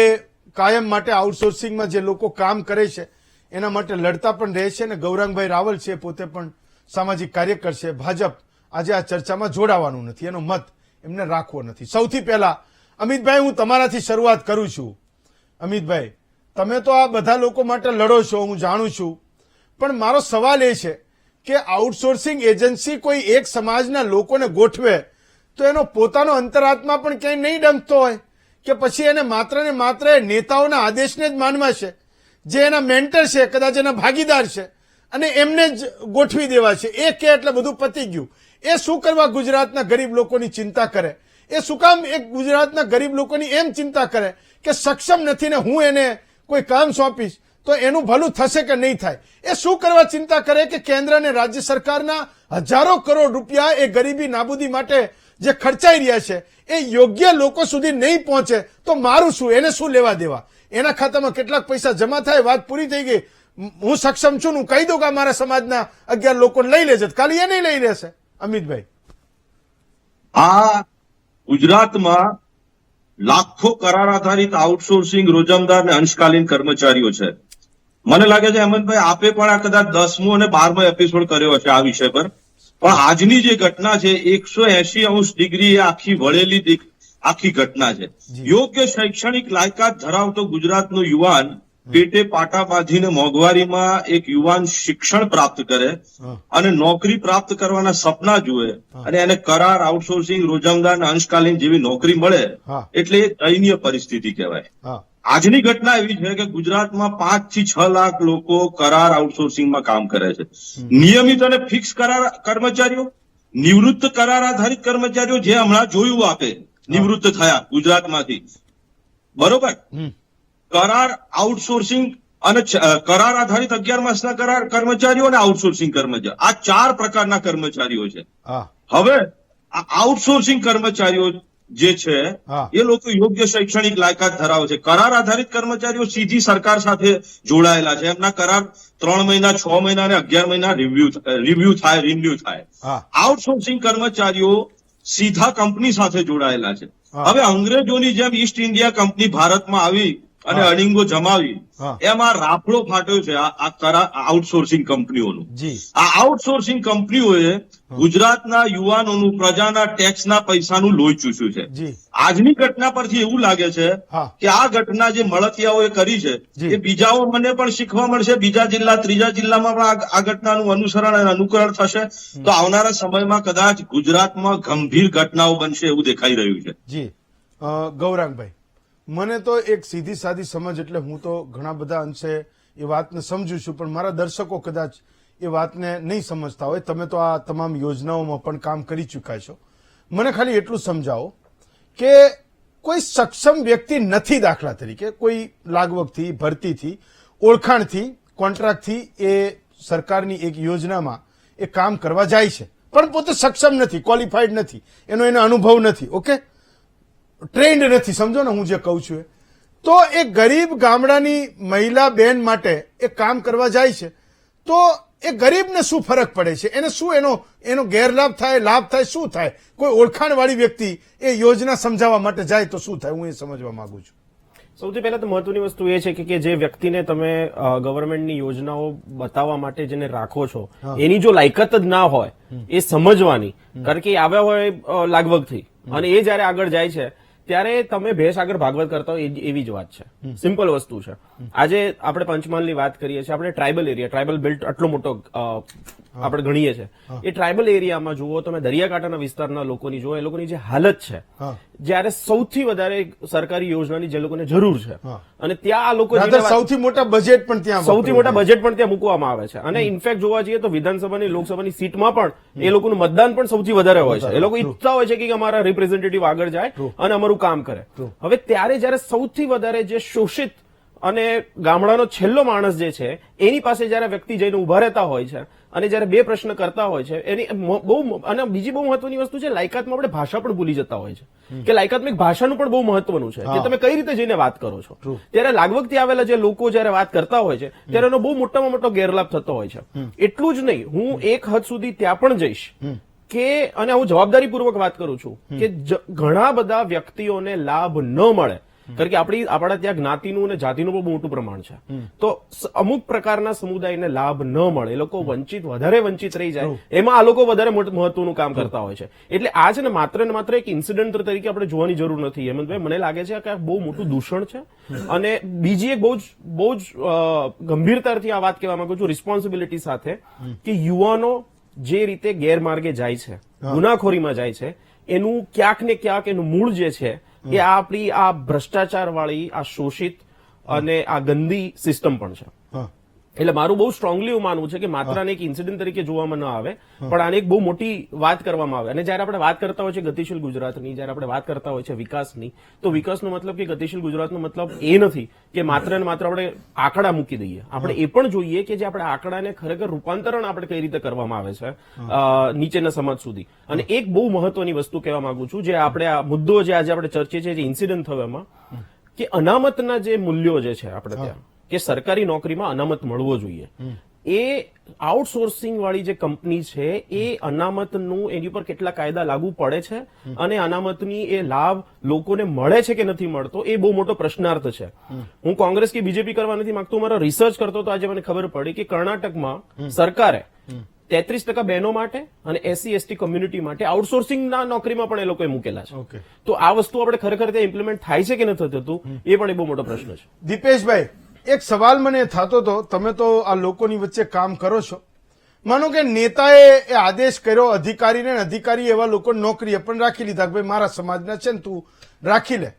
કાયમ માટે આઉટસોર્સિંગમાં જે લોકો કામ કરે છે એના માટે લડતા પણ રહે છે અને ગૌરાંગભાઈ રાવલ છે, પોતે પણ સામાજિક કાર્યકર છે. ભાજપ આજે આ ચર્ચામાં જોડાવાનું નથી, એનો મત એમને રાખવો નથી. સૌથી પહેલા અમિતભાઈ હું તમારાથી શરૂઆત કરું છું. અમિતભાઈ, તમે તો આ બધા લોકો માટે લડો છો, હું જાણું છું, પણ મારો સવાલ એ છે કે આઉટસોર્સિંગ એજન્સી કોઈ એક સમાજના લોકોને ગોઠવે તો એનો પોતાનો અંતરાત્મા પણ ક્યાંય નહીં ડંખતો હોય કે પછી એને માત્ર ને માત્ર નેતાઓના આદેશને જ માનવા છે, જે એના મેન્ટર છે, કદાચ એના ભાગીદાર છે અને એમને જ ગોઠવી દેવા છે. એ કે એટલે બધું પતી ગયું. એ શું કરવા ગુજરાતના ગરીબ લોકોની ચિંતા કરે? એ શું કામ એક ગુજરાતના ગરીબ લોકોની એમ ચિંતા કરે કે સક્ષમ નથી ને હું એને કોઈ કામ સોંપીશ તો એનું ભલું થશે કે નહીં થાય? એ શું કરવા ચિંતા કરે કે કેન્દ્ર અને રાજ્ય સરકારના હજારો કરોડ રૂપિયા એ ગરીબી નાબૂદી માટે જે ખર્ચાઈ રહ્યા છે એ યોગ્ય લોકો સુધી નહીં પહોંચે તો મારું શું? એને શું લેવા દેવા? એના ખાતામાં કેટલાક પૈસા જમા થાય, વાત પૂરી થઈ ગઈ. હું સક્ષમ છું, હું કહી દઉં કે મારા સમાજના 11 લોકોને લઈ લેજે, ખાલી એ નહીં લઈ લેશે. અમિતભાઈ, આ ગુજરાતમાં લાખો કરાર આધારિત આઉટસોર્સિંગ રોજમદાર અને અંશકાલીન કર્મચારીઓ છે. મને લાગે છે હેમંતભાઈ આપે પણ આ કદાચ 10મો અને 12મો એપિસોડ કર્યો હશે આ વિષય પર. પણ આજની જે ઘટના છે 180 ડિગ્રી આખી વળેલી આખી ઘટના છે. યોગ્ય શૈક્ષણિક લાયકાત ધરાવતો ગુજરાતનો યુવાન પેટે પાટા બાંધીને મોંઘવારીમાં એક યુવાન શિક્ષણ પ્રાપ્ત કરે અને નોકરી પ્રાપ્ત કરવાના સપના જુએ અને એને કરાર, આઉટસોર્સિંગ, રોજમદાર અને અંશકાલીન જેવી નોકરી મળે એટલે એ દયનીય પરિસ્થિતિ કહેવાય. આજની ઘટના એવી છે કે ગુજરાતમાં 5 થી 6 લાખ લોકો કરાર આઉટસોર્સિંગમાં કામ કરે છે. નિયમિત અને ફિક્સ કરાર કર્મચારીઓ, નિવૃત્ત કરાર આધારિત કર્મચારીઓ જે હમણાં જોયું આપે નિવૃત્ત થયા ગુજરાતમાંથી, બરોબર, કરાર આઉટસોર્સિંગ અને કરાર આધારિત 11 માસના કરાર કર્મચારીઓ અને આઉટસોર્સિંગ કર્મચારીઓ, આ 4 પ્રકારના કર્મચારીઓ છે. હવે આ આઉટસોર્સિંગ કર્મચારીઓ જે છે એ લોકો યોગ્ય શૈક્ષણિક લાયકાત ધરાવે છે. કરાર આધારિત કર્મચારીઓ સીધી સરકાર સાથે જોડાયેલા છે. એમના કરાર 3 મહિના, 6 મહિના અને 11 મહિના રિન્યુ થાય. આઉટસોર્સિંગ કર્મચારીઓ સીધા કંપની સાથે જોડાયેલા છે. હવે અંગ્રેજોની જેમ ઈસ્ટ ઇન્ડિયા કંપની ભારતમાં આવી અને અડિંગો જમાવી એમાં રાફડો ફાટ્યો છે આ કરાર આઉટસોર્સિંગ કંપનીઓનું. આ આઉટસોર્સિંગ કંપનીઓએ ગુજરાતના યુવાનોનું, પ્રજાના ટેક્સના પૈસાનું લોહી ચૂસ્યું છે. આજની ઘટના પરથી એવું લાગે છે કે આ ઘટના જે મળતિયાઓએ કરી છે એ બીજાઓ મને પણ શીખવા મળશે, બીજા જિલ્લા, ત્રીજા જિલ્લામાં પણ આ ઘટનાનું અનુસરણ અને અનુકરણ થશે તો આવનારા સમયમાં કદાચ ગુજરાતમાં ગંભીર ઘટનાઓ બનશે એવું દેખાઈ રહ્યું છે. જી ગૌરાંગભાઈ, મને તો એક સીધી સાદી સમજ, એટલે હું તો ઘણા બધા અંશે એ વાતને સમજુ છું, પણ મારા દર્શકો કદાચ એ વાતને નહીં સમજતા હોય. તમે તો આ તમામ યોજનાઓમાં પણ કામ કરી ચૂક્યા છો. મને ખાલી એટલું સમજાવો કે કોઈ સક્ષમ વ્યક્તિ નથી, દાખલા તરીકે કોઈ લાગવગથી, ભરતીથી, ઓળખાણથી, કોન્ટ્રાક્ટથી એ સરકારની એક યોજનામાં એ કામ કરવા જાય છે પણ પોતે સક્ષમ નથી, ક્વોલિફાઈડ નથી, એનો અનુભવ નથી, ઓકે, ટ્રેન્ડ નથી, સમજો ને હું જે કહું છું એ. તો એ ગરીબ ગામડાની મહિલા બહેન માટે એ કામ કરવા જાય છે તો એ ગરીબને શું ફરક પડે છે, એને શું એનો ગેરલાભ થાય, લાભ થાય, શું થાય? કોઈ ઓળખાણવાળી વ્યક્તિ એ યોજના સમજાવવા માટે જાય તો શું થાય? હું એ સમજવા માંગુ છું. સૌથી પહેલા તો મહત્વની વસ્તુ એ છે કે જે વ્યક્તિને તમે ગવર્મેન્ટની યોજનાઓ બતાવવા માટે જેને રાખો છો એની જો લાયકાત જ ના હોય એ સમજવાની, કારણ કે એ આવ્યા હોય લાગવગથી અને એ જયારે આગળ જાય છે ત્યારે તમે ભેંસ આગળ ભાગવત કરતા હોય એવી જ વાત છે. સિમ્પલ વસ્તુ છે. આજે આપણે પંચમહાલની વાત કરીએ છીએ, આપણે ટ્રાઇબલ એરિયા, ટ્રાઇબલ બેલ્ટ આટલો મોટો આપણે ગણીએ છીએ, એ ટ્રાઇબલ એરિયામાં જુઓ તમે દરિયાકાંઠાના વિસ્તારના લોકોની જુઓ, એ લોકોની જે હાલત છે, જયારે સૌથી વધારે સરકારી યોજનાની જે લોકોને જરૂર છે અને ત્યાં આ લોકો સૌથી મોટા બજેટ પણ ત્યાં મૂકવામાં આવે છે. અને ઇનફેક્ટ જોવા જઈએ તો વિધાનસભાની લોકસભાની સીટમાં પણ એ લોકોનું મતદાન પણ સૌથી વધારે હોય છે. એ લોકો ઈચ્છતા હોય છે કે અમારા રિપ્રેઝેન્ટેટિવ આગળ જાય અને અમારું કામ કરે. હવે ત્યારે જયારે સૌથી વધારે જે શોષિત અને ગામડાનો છેલ્લો માણસ જે છે એની પાસે જયારે વ્યક્તિ જઈને ઉભા રહેતા હોય છે અને જયારે બે પ્રશ્ન કરતા હોય છે, એની બહુ અને બીજી બહુ મહત્વની વસ્તુ છે, લાયકાતમાં આપણે ભાષા પણ ભૂલી જતા હોય છે કે લાયકાતમાં એક ભાષાનું પણ બહુ મહત્વનું છે કે તમે કઈ રીતે જઈને વાત કરો છો. ત્યારે લાગવગથી આવેલા જે લોકો જયારે વાત કરતા હોય છે ત્યારે એનો બહુ મોટામાં મોટો ગેરલાભ થતો હોય છે. એટલું જ નહીં, હું એક હદ સુધી ત્યાં પણ જઈશ કે, અને હું જવાબદારીપૂર્વક વાત કરું છું કે ઘણા બધા વ્યક્તિઓને લાભ ન મળે, કારણ કે આપણા ત્યાં જ્ઞાતિનું અને જાતિનું બહુ મોટું પ્રમાણ છે, તો અમુક પ્રકારના સમુદાયને લાભ ન મળે, એ લોકો વધારે વંચિત રહી જાય, એમાં આ લોકો વધારે મહત્વનું કામ કરતા હોય છે. એટલે આ છે ને માત્ર એક ઇન્સિડન્ટ તરીકે આપણે જોવાની જરૂર નથી. હેમંતભાઈ, મને લાગે છે કે આ બહુ મોટું દૂષણ છે. અને બીજી એક બહુ જ ગંભીરતાથી આ વાત કહેવા માંગુ છું, રિસ્પોન્સિબિલિટી સાથે, કે યુવાનો જે રીતે ગેરમાર્ગે જાય છે, ગુનાખોરીમાં જાય છે, એનું ક્યાંક ને ક્યાંક એનું મૂળ જે છે એ આપણી આ ભ્રષ્ટાચાર વાળી, આ શોષિત અને આ ગંદી સિસ્ટમ પણ છે. એટલે મારું બહુ સ્ટ્રોંગલી એવું માનવું છે કે માત્ર આને એક ઇન્સિડન્ટ તરીકે જોવામાં ન આવે, પણ આને એક બહુ મોટી વાત કરવામાં આવે. અને જયારે આપણે વાત કરતા હોય છે ગતિશીલ ગુજરાતની, જયારે આપણે વાત કરતા હોય છે વિકાસની, તો વિકાસનો મતલબ કે ગતિશીલ ગુજરાતનો મતલબ એ નથી કે માત્ર ને માત્ર આપણે આંકડા મૂકી દઈએ. આપણે એ પણ જોઈએ કે જે આપણે આંકડાને ખરેખર રૂપાંતરણ આપણે કઈ રીતે કરવામાં આવે છે નીચેના સમાજ સુધી. અને એક બહુ મહત્વની વસ્તુ કહેવા માંગુ છું, જે આપણે આ મુદ્દો જે આજે આપણે ચર્ચીએ છીએ, જે ઇન્સિડન્ટ થયો એમાં, કે અનામતના જે મૂલ્યો જે છે આપણે ત્યાં, કે સરકારી નોકરીમાં અનામત મળવો જોઈએ, એ આઉટસોર્સિંગ વાળી જે કંપની છે એ અનામતનું એની પર કેટલા કાયદા લાગુ પડે છે અને અનામતની એ લાભ લોકોને મળે છે કે નથી મળતો, એ બહુ મોટો પ્રશ્નાર્થ છે. હું કોંગ્રેસ કે બીજેપી કરવા નથી માંગતો, મારો રિસર્ચ કરતો તો આજે મને ખબર પડી કે કર્ણાટકમાં સરકારે 33% બહેનો માટે અને SC/ST કોમ્યુનિટી માટે આઉટસોર્સિંગના નોકરીમાં પણ એ લોકોએ મૂકેલા છે. તો આ વસ્તુ આપણે ખરેખર ત્યાં ઇમ્પ્લિમેન્ટ થાય છે કે નથી થતું, એ પણ એક બહુ મોટો પ્રશ્ન છે. દીપેશભાઈ, એક સવાલ મને થતો હતો, તમે તો આ લોકોની વચ્ચે કામ કરો છો, માનો કે નેતાએ એ આદેશ કર્યો અધિકારીને, અધિકારી એવા લોકો નોકરીએ પણ રાખી લીધા કે ભાઈ મારા સમાજના છે ને તું રાખી લે.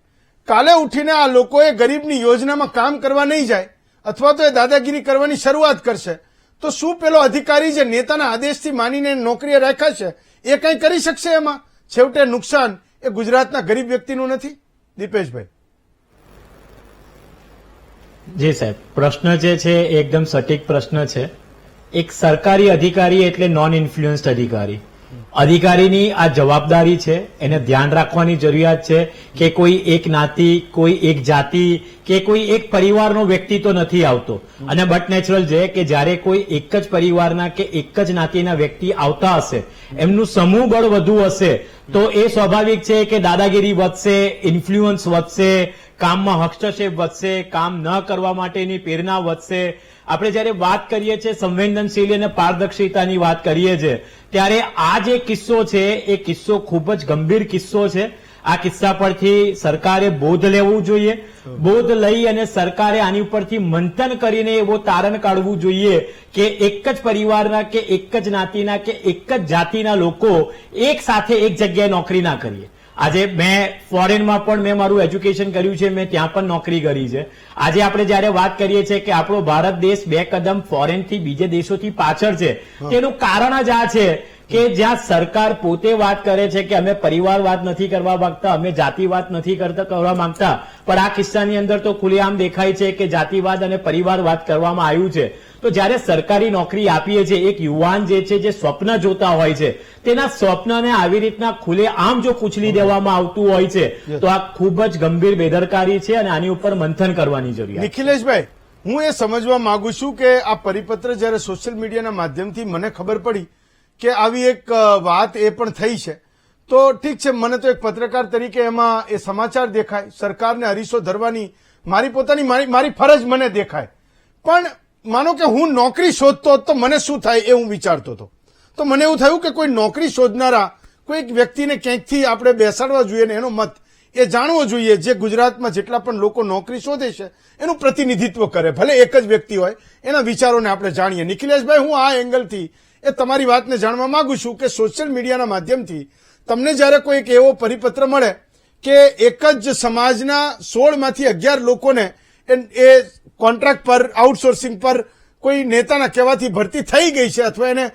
કાલે ઉઠીને આ લોકોએ ગરીબની યોજનામાં કામ કરવા નહીં જાય અથવા તો એ દાદાગીરી કરવાની શરૂઆત કરશે, તો શું પેલો અધિકારી જે નેતાના આદેશથી માનીને નોકરીએ રાખ્યા છે એ કંઈ કરી શકશે? એમાં છેવટે નુકસાન એ ગુજરાતના ગરીબ વ્યક્તિનું નથી? દીપેશભાઈ. જી સાહેબ, પ્રશ્ન જે છે એ એકદમ સટીક પ્રશ્ન છે. એક સરકારી અધિકારી એટલે નોન ઇન્ફ્લુઅન્સ્ડ અધિકારી. અધિકારીની આ જવાબદારી છે, એને ધ્યાન રાખવાની જરૂરિયાત છે કે કોઈ એક જ્ઞાતિ, કોઈ એક જાતિ કે કોઈ એક પરિવારનો વ્યક્તિ તો નથી આવતો. અને બટ નેચરલ છે કે જ્યારે કોઈ એક જ પરિવારના કે એક જ જ્ઞાતિના વ્યક્તિ આવતા હશે, એમનું સમૂહ બળ વધુ હશે, તો એ સ્વાભાવિક છે કે દાદાગીરી વધશે, ઇન્ફ્લુઅન્સ વધશે, કામમાં હસ્તક્ષેપ વધશે, કામ ન કરવા માટેની પ્રેરણા વધશે. આપણે જયારે વાત કરીએ છીએ સંવેદનશીલ અને પારદર્શિતાની વાત કરીએ છીએ, ત્યારે આ જે કિસ્સો છે એ કિસ્સો ખૂબ જ ગંભીર કિસ્સો છે. આ કિસ્સા પરથી સરકારે બોધ લેવું જોઈએ. બોધ લઈ અને સરકારે આની ઉપરથી મંથન કરીને એવો તારણ કાઢવું જોઈએ કે એક જ પરિવારના કે એક જ જ્ઞાતિના કે એક જ જાતિના લોકો એક સાથે એક જગ્યાએ નોકરી ના કરીએ. આજે મેં ફોરેનમાં પણ મેં મારું એજ્યુકેશન કર્યું છે, મેં ત્યાં પણ નોકરી કરી છે. આજે આપણે જયારે વાત કરીએ છીએ કે આપણો ભારત દેશ 2 કદમ ફોરેનથી બીજે દેશોથી પાછળ છે, તેનું કારણ જ આ છે કે જ્યાં સરકાર પોતે વાત કરે છે કે અમે પરિવારવાદ નથી કરવા માંગતા, અમે જાતિવાદ નથી કરવા માંગતા, પણ આ કિસ્સાની અંદર તો ખુલ્લેઆમ દેખાય છે કે જાતિવાદ અને પરિવારવાદ કરવામાં આવ્યું છે. તો જયારે સરકારી નોકરી આપીએ છીએ, એક યુવાન જે છે જે સ્વપ્ન જોતા હોય છે, તેના સ્વપ્નને આવી રીતના ખુલ્લેઆમ જો કુચલી દેવામાં આવતું હોય છે, તો આ ખૂબ જ ગંભીર બેદરકારી છે અને આની ઉપર મંથન કરવાની જરૂર છે. નિખિલેશભાઈ, હું એ સમજવા માંગુ છું કે આ પરિપત્ર જયારે સોશિયલ મીડિયાના માધ્યમથી મને ખબર પડી કે આવી એક વાત એ પણ થઈ છે, તો ઠીક છે, મને તો એક પત્રકાર તરીકે એમાં એ સમાચાર દેખાય, સરકારને અરીસો ધરવાની મારી પોતાની મારી ફરજ મને દેખાય. પણ માનો કે હું નોકરી શોધતો હોત તો મને શું થાય એ હું વિચારતો હતો. તો મને એવું થયું કે કોઈ નોકરી શોધનારા કોઈ વ્યક્તિને ક્યાંકથી આપણે બેસાડવા જોઈએ ને એનો મત એ જાણવો જોઈએ, જે ગુજરાતમાં જેટલા પણ લોકો નોકરી શોધે છે એનું પ્રતિનિધિત્વ કરે, ભલે એક જ વ્યક્તિ હોય, એના વિચારોને આપણે જાણીએ. નિખિલેશભાઈ, હું આ એંગલથી એ તમારી વાતને જાણવા માંગુ છું કે સોશિયલ મીડિયાના માધ્યમથી તમને જયારે કોઈ એક એવો પરિપત્ર મળે કે એક જ સમાજના 16માંથી 11 લોકોને એ કોન્ટ્રાક્ટ પર, આઉટસોર્સિંગ પર કોઈ નેતાના કહેવાથી ભરતી થઈ ગઈ છે અથવા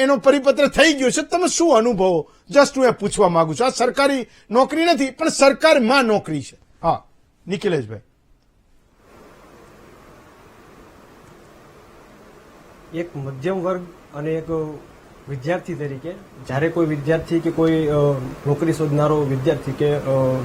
એનો પરિપત્ર થઈ ગયો છે, તમે શું અનુભવો? જસ્ટ હું એ પૂછવા માંગુ છું. આ સરકારી નોકરી નથી પણ સરકારમાં નોકરી છે. હા, નિખિલેશભાઈ. એક મધ્યમ વર્ગ અને એક વિદ્યાર્થી તરીકે જ્યારે કોઈ વિદ્યાર્થી કે કોઈ નોકરી શોધનારો વિદ્યાર્થી કે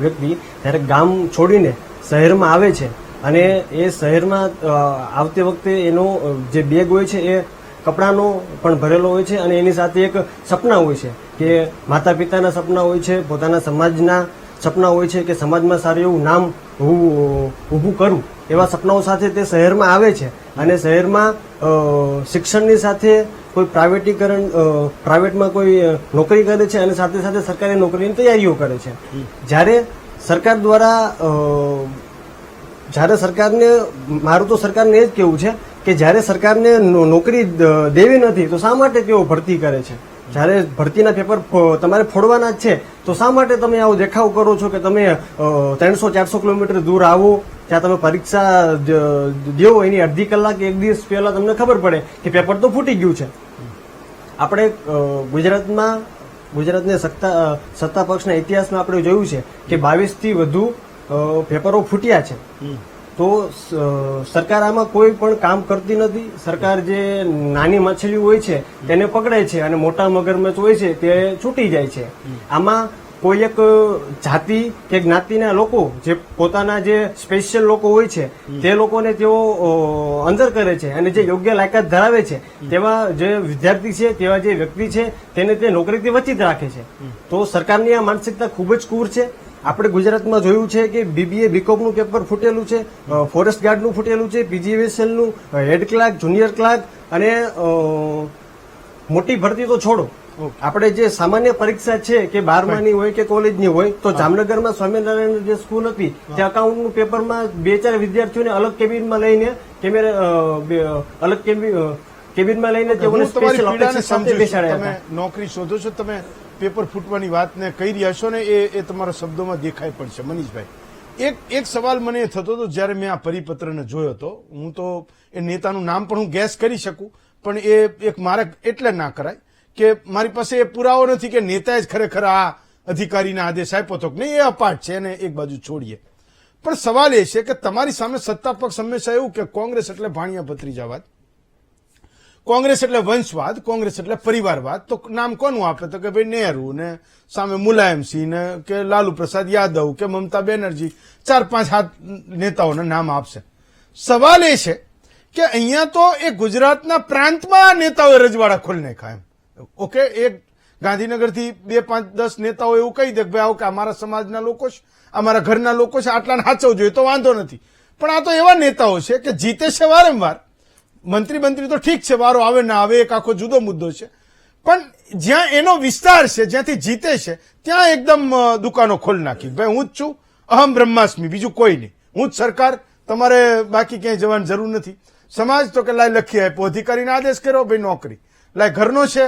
વ્યક્તિ જ્યારે ગામ છોડીને શહેરમાં આવે છે અને એ શહેરમાં આવતી વખતે એનો જે બેગ હોય છે એ કપડાનો પણ ભરેલો હોય છે અને એની સાથે એક સપના હોય છે કે માતા પિતાના સપના હોય છે, પોતાના સમાજના સપના હોય છે કે સમાજમાં સારું એવું નામ હું ઊભું કરું, એવા સપનાઓ સાથે તે શહેરમાં આવે છે અને શહેરમાં શિક્ષણની સાથે કોઈ પ્રાઇવેટમાં કોઈ નોકરી કરે છે અને સાથે સાથે સરકારી નોકરીની તૈયારીઓ કરે છે. જ્યારે સરકારને મારું તો સરકારને એ જ કહેવું છે કે જ્યારે સરકારને નોકરી દેવી નથી તો શા માટે તેઓ ભરતી કરે છે? જ્યારે ભરતીના પેપર તમારે ફોડવાના જ છે તો શા માટે તમે આવો દેખાવ કરો છો કે તમે 300-400 કિલોમીટર દૂર આવો, ત્યાં તમે પરીક્ષા દેવો, એની અડધી કલાક એક દિવસ પહેલા તમને ખબર પડે કે પેપર તો ફૂટી ગયું છે. આપણે ગુજરાતને સત્તા પક્ષના ઇતિહાસમાં આપણે જોયું છે કે 22થી વધુ પેપરો ફૂટ્યા છે. તો સરકાર આમાં કોઈ પણ કામ કરતી નથી. સરકાર જે નાની માછલીઓ હોય છે તેને પકડે છે અને મોટા મગરમચ્છ હોય છે તે છૂટી જાય છે. આમાં કોઈ એક જાતિ કે જ્ઞાતિના લોકો જે પોતાના જે સ્પેશિયલ લોકો હોય છે તે લોકોને તેઓ અંદર કરે છે અને જે યોગ્ય લાયકાત ધરાવે છે તેવા જે વિદ્યાર્થી છે, તેવા જે વ્યક્તિ છે તેને તે નોકરીથી વંચિત રાખે છે. તો સરકારની આ માનસિકતા ખૂબ જ ક્રૂર છે. આપણે ગુજરાતમાં જોયું છે કે BBA BComનું પેપર ફૂટેલું છે, ફોરેસ્ટ ગાર્ડનું ફૂટેલું છે, PGVSLનું, હેડ ક્લાર્ક, જુનિયર ક્લાર્ક અને મોટી ભરતી તો છોડો, આપણે જે સામાન્ય પરીક્ષા છે કે 12માની હોય કે કોલેજની હોય, તો જામનગરમાં સ્વામિનારાયણ જે સ્કૂલ હતી ત્યાં અકાઉન્ટનું પેપરમાં 2-4 વિદ્યાર્થીઓને અલગ કેબિનમાં લઈને તેઓને સ્પેશિયલ ઓફિસર સાથે બેસાડ્યા હતા. તમે નોકરી શોધો છો, તમે પેપર ફૂટવાની વાતને કહી રહ્યા છો ને એ તમારા શબ્દોમાં દેખાઈ પડશે. મનીષભાઈ, એક સવાલ મને એ થતો હતો જ્યારે મેં આ પરિપત્રને જોયો હતો. હું તો એ નેતાનું નામ પણ હું ગેસ કરી શકું, પણ એ એક મારે એટલે ના કરાય કે મારી પાસે એ પુરાવો નથી કે નેતાએ જ ખરેખર આ અધિકારીના આદેશ આપ્યો હતો કે નહીં. એ અપાટ છે, એને એક બાજુ છોડીએ. પણ સવાલ એ છે કે તમારી સામે સત્તા પક્ષ હંમેશા એવું કે કોંગ્રેસ એટલે ભાણિયા ભત્રીજાવાદ, કોંગ્રેસ એટલે વંશવાદ, કોંગ્રેસ એટલે પરિવારવાદ. તો નામ કોનું આપે? તો કે ભાઈ નહેરુ ને સામે મુલાયમસિંહ ને કે લાલુ પ્રસાદ યાદવ કે મમતા બેનર્જી, 4-5 નેતાઓના નામ આપશે. સવાલ એ છે કે અહીંયા તો એ ગુજરાતના પ્રાંતમાં નેતાઓએ રજવાડા ખોલી નાખ્યા. એમ ઓકે, એક ગાંધીનગરથી 2-5-10 નેતાઓ એવું કહી દે કે ભાઈ આવો કે અમારા સમાજના લોકો છે, અમારા ઘરના લોકો છે, આટલાને હાચવજો જોઈએ તો વાંધો નથી. પણ આ તો એવા નેતાઓ છે કે જીતે છે વારંવાર. મંત્રી તો ઠીક છે, વારો આવે ના આવે એક આખો જુદો મુદ્દો છે, પણ જ્યાં એનો વિસ્તાર છે, જ્યાંથી જીતે છે ત્યાં એકદમ દુકાનો ખોલી નાખી. ભાઈ હું જ છું, અહમ બ્રહ્માસ્મિ, બીજું કોઈ નહીં, હું જ સરકાર, તમારે બાકી ક્યાંય જવાની જરૂર નથી. સમાજ તો કે લાય લખી આપ્યો, અધિકારીને આદેશ કર્યો ભાઈ નોકરી, લાય ઘરનો છે,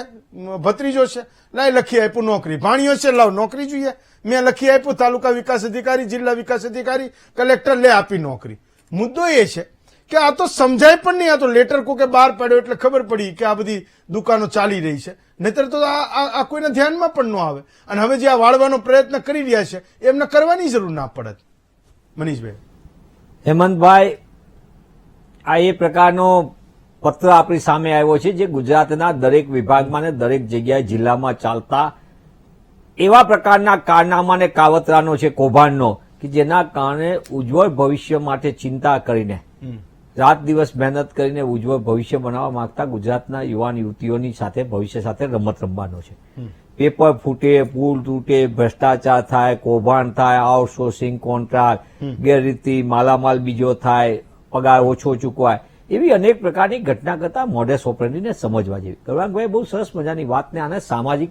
ભત્રીજો છે, લાય લખી આપ્યું નોકરી, ભાણિયો છે, લાવ નોકરી જોઈએ, મેં લખી આપ્યું તાલુકા વિકાસ અધિકારી, જિલ્લા વિકાસ અધિકારી, કલેક્ટર, લે આપી નોકરી. મુદ્દો એ છે કે આ તો સમજાય પણ નહીં. આ તો લેટર કોકે બહાર પાડ્યો એટલે ખબર પડી કે આ બધી દુકાનો ચાલી રહી છે, નહીતર તો આ કોઈને ધ્યાનમાં પણ ન આવે. અને હવે જે આ વાળવાનો પ્રયત્ન કરી રહ્યા છે એમને કરવાની જરૂર ના પડે. મનીષભાઈ. હેમંતભાઈ, આ એ પ્રકારનો પત્ર આપણી સામે આવ્યો છે જે ગુજરાતના દરેક વિભાગમાં અને દરેક જગ્યાએ જિલ્લામાં ચાલતા એવા પ્રકારના કારનામા અને કાવતરાનો છે, કૌભાંડનો, કે જેના કારણે ઉજ્જવળ ભવિષ્ય માટે ચિંતા કરીને રાત દિવસ મહેનત કરીને ઉજ્જવળ ભવિષ્ય બનાવવા માંગતા ગુજરાતના યુવાન યુવતીઓની સાથે ભવિષ્ય સાથે રમત રમવાનો છે. પેપર ફૂટે, પુલ તૂટે, ભ્રષ્ટાચાર થાય, કૌભાંડ થાય, આઉટસોર્સિંગ કોન્ટ્રાક્ટ, ગેરરીતિ, માલામાલ બીજો થાય, પગાર ઓછો ચૂકવાય, એવી અનેક પ્રકારની ઘટના કરતા મોડેસ ઓપરેન્ડીને સમજવા જેવી. ગૌરાંગભાઈ બહુ સરસ મજાની વાતને આને સામાજિક